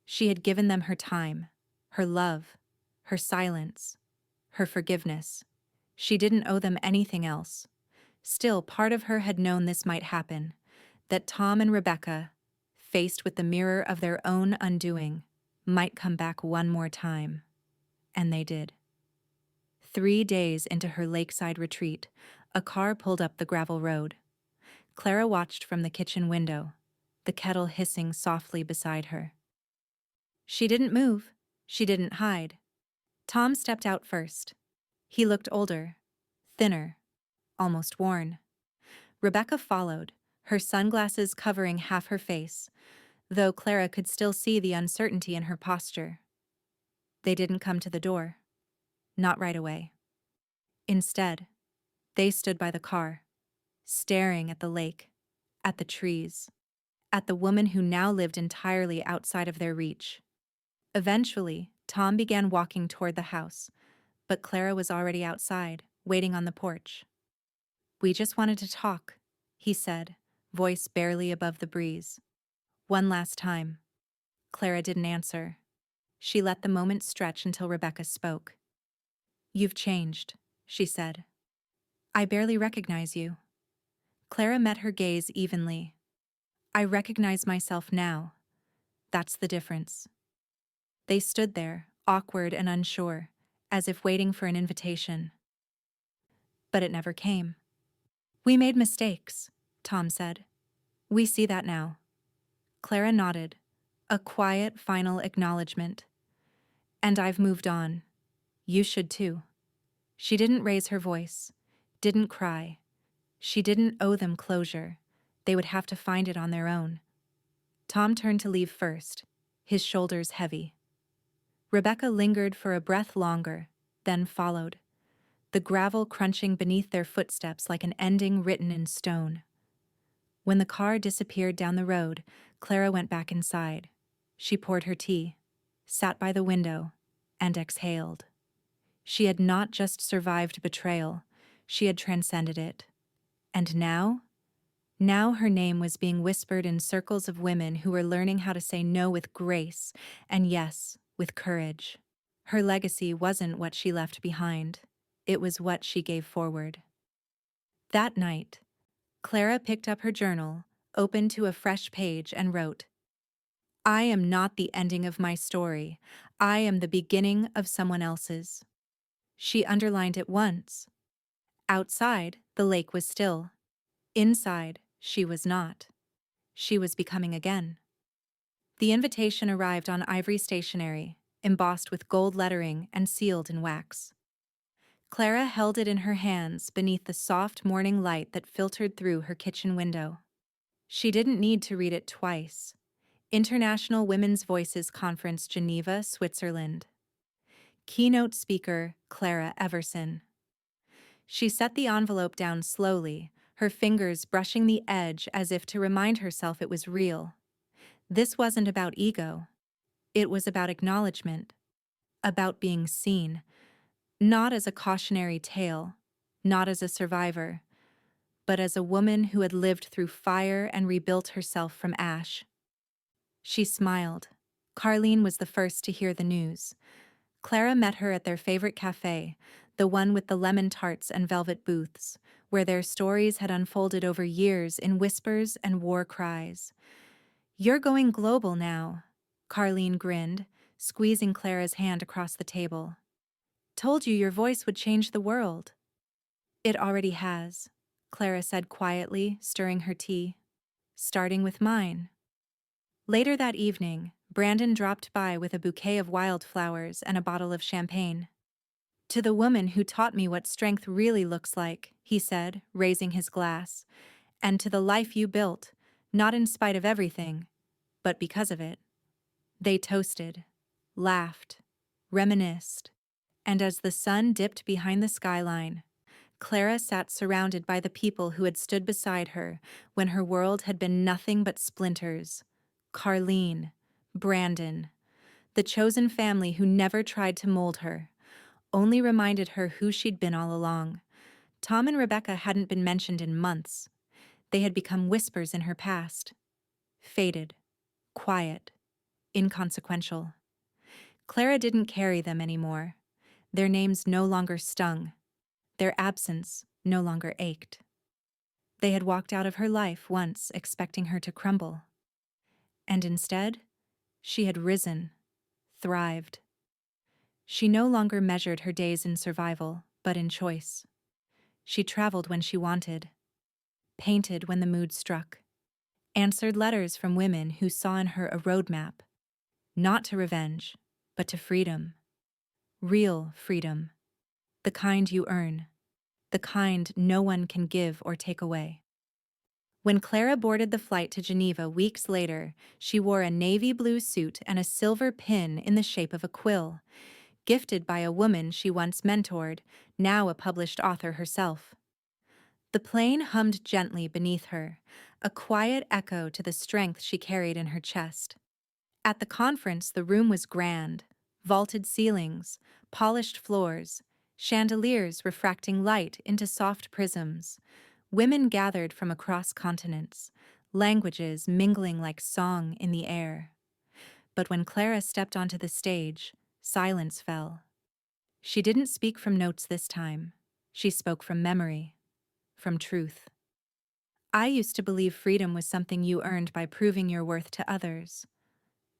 She had given them her time, her love, her silence, her forgiveness. She didn't owe them anything else. Still, part of her had known this might happen, that Tom and Rebecca, faced with the mirror of their own undoing, might come back one more time. And they did. 3 days into her lakeside retreat, a car pulled up the gravel road. Clara watched from the kitchen window, the kettle hissing softly beside her. She didn't move. She didn't hide. Tom stepped out first. He looked older, thinner, almost worn. Rebecca followed, her sunglasses covering half her face, though Clara could still see the uncertainty in her posture. They didn't come to the door. Not right away. Instead, they stood by the car, staring at the lake, at the trees, at the woman who now lived entirely outside of their reach. Eventually, Tom began walking toward the house, but Clara was already outside, waiting on the porch. "We just wanted to talk," he said, voice barely above the breeze. "One last time." Clara didn't answer. She let the moment stretch until Rebecca spoke. "You've changed," she said. "I barely recognize you." Clara met her gaze evenly. "I recognize myself now. That's the difference." They stood there, awkward and unsure, as if waiting for an invitation. but it never came. "We made mistakes," Tom said. "We see that now." Clara nodded, a quiet final acknowledgement. "And I've moved on. You should too." She didn't raise her voice, didn't cry. She didn't owe them closure. They would have to find it on their own. Tom turned to leave first, his shoulders heavy. Rebecca lingered for a breath longer, then followed, the gravel crunching beneath their footsteps like an ending written in stone. When the car disappeared down the road, Clara went back inside. She poured her tea, sat by the window, and exhaled. She had not just survived betrayal, she had transcended it. And now? Now her name was being whispered in circles of women who were learning how to say no with grace, and yes, with courage. Her legacy wasn't what she left behind. It was what she gave forward. That night, Clara picked up her journal, opened to a fresh page, and wrote, "I am not the ending of my story. I am the beginning of someone else's." She underlined it once. Outside, the lake was still. Inside, she was not. She was becoming again. The invitation arrived on ivory stationery, embossed with gold lettering and sealed in wax. Clara held it in her hands beneath the soft morning light that filtered through her kitchen window. She didn't need to read it twice. International Women's Voices Conference, Geneva, Switzerland. Keynote speaker, Clara Everson. She set the envelope down slowly, her fingers brushing the edge as if to remind herself it was real. This wasn't about ego. It was about acknowledgement, about being seen, not as a cautionary tale, not as a survivor, but as a woman who had lived through fire and rebuilt herself from ash. She smiled. Carlene was the first to hear the news. Clara met her at their favorite cafe, the one with the lemon tarts and velvet booths, where their stories had unfolded over years in whispers and war cries. "You're going global now," Carlene grinned, squeezing Clara's hand across the table. "Told you your voice would change the world." "It already has," Clara said quietly, stirring her tea. "Starting with mine." Later that evening, Brandon dropped by with a bouquet of wildflowers and a bottle of champagne. "To the woman who taught me what strength really looks like," he said, raising his glass, "and to the life you built, not in spite of everything, but because of it." They toasted, laughed, reminisced, and as the sun dipped behind the skyline, Clara sat surrounded by the people who had stood beside her when her world had been nothing but splinters. Carlene, Brandon, the chosen family who never tried to mold her, only reminded her who she'd been all along. Tom and Rebecca hadn't been mentioned in months. They had become whispers in her past. Faded, quiet, inconsequential. Clara didn't carry them anymore. Their names no longer stung. Their absence no longer ached. They had walked out of her life once expecting her to crumble. And instead, she had risen, thrived. She no longer measured her days in survival, but in choice. She traveled when she wanted, painted when the mood struck, answered letters from women who saw in her a roadmap, not to revenge, but to freedom. Real freedom. The kind you earn. The kind no one can give or take away. When Clara boarded the flight to Geneva weeks later, she wore a navy blue suit and a silver pin in the shape of a quill, gifted by a woman she once mentored, now a published author herself. The plane hummed gently beneath her, a quiet echo to the strength she carried in her chest. At the conference, the room was grand, vaulted ceilings, polished floors, chandeliers refracting light into soft prisms. Women gathered from across continents, languages mingling like song in the air. But when Clara stepped onto the stage, silence fell. She didn't speak from notes this time. She spoke from memory, from truth. "I used to believe freedom was something you earned by proving your worth to others.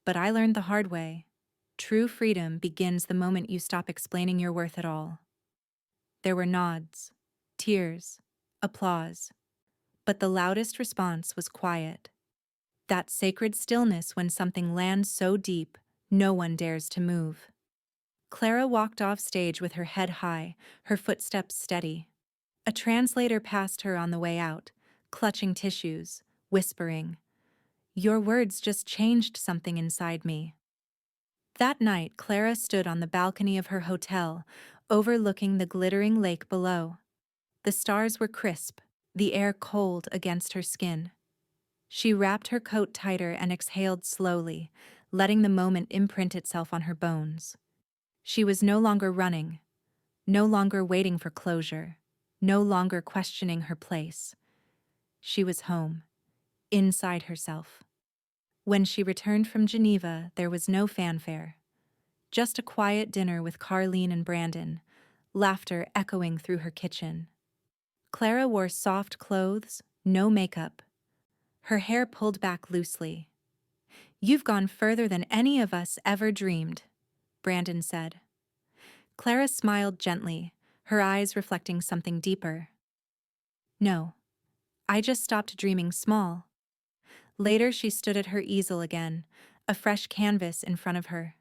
But I learned the hard way. True freedom begins the moment you stop explaining your worth at all." There were nods, tears, applause. But the loudest response was quiet. That sacred stillness when something lands so deep, no one dares to move. Clara walked off stage with her head high, her footsteps steady. A translator passed her on the way out, clutching tissues, whispering, "Your words just changed something inside me." That night, Clara stood on the balcony of her hotel, overlooking the glittering lake below. The stars were crisp, the air cold against her skin. She wrapped her coat tighter and exhaled slowly, letting the moment imprint itself on her bones. She was no longer running, no longer waiting for closure, no longer questioning her place. She was home, inside herself. When she returned from Geneva, there was no fanfare. Just a quiet dinner with Carlene and Brandon, laughter echoing through her kitchen. Clara wore soft clothes, no makeup, her hair pulled back loosely. "You've gone further than any of us ever dreamed," Brandon said. Clara smiled gently, her eyes reflecting something deeper. "No, I just stopped dreaming small." Later, she stood at her easel again, a fresh canvas in front of her.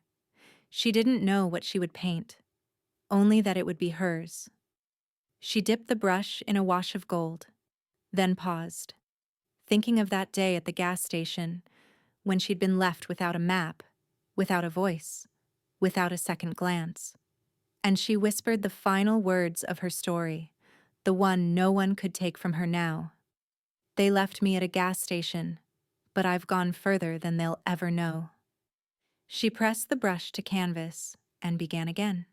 She didn't know what she would paint, only that it would be hers. She dipped the brush in a wash of gold, then paused, thinking of that day at the gas station, when she'd been left without a map, without a voice, without a second glance. And she whispered the final words of her story, the one no one could take from her now. "They left me at a gas station, but I've gone further than they'll ever know." She pressed the brush to canvas and began again.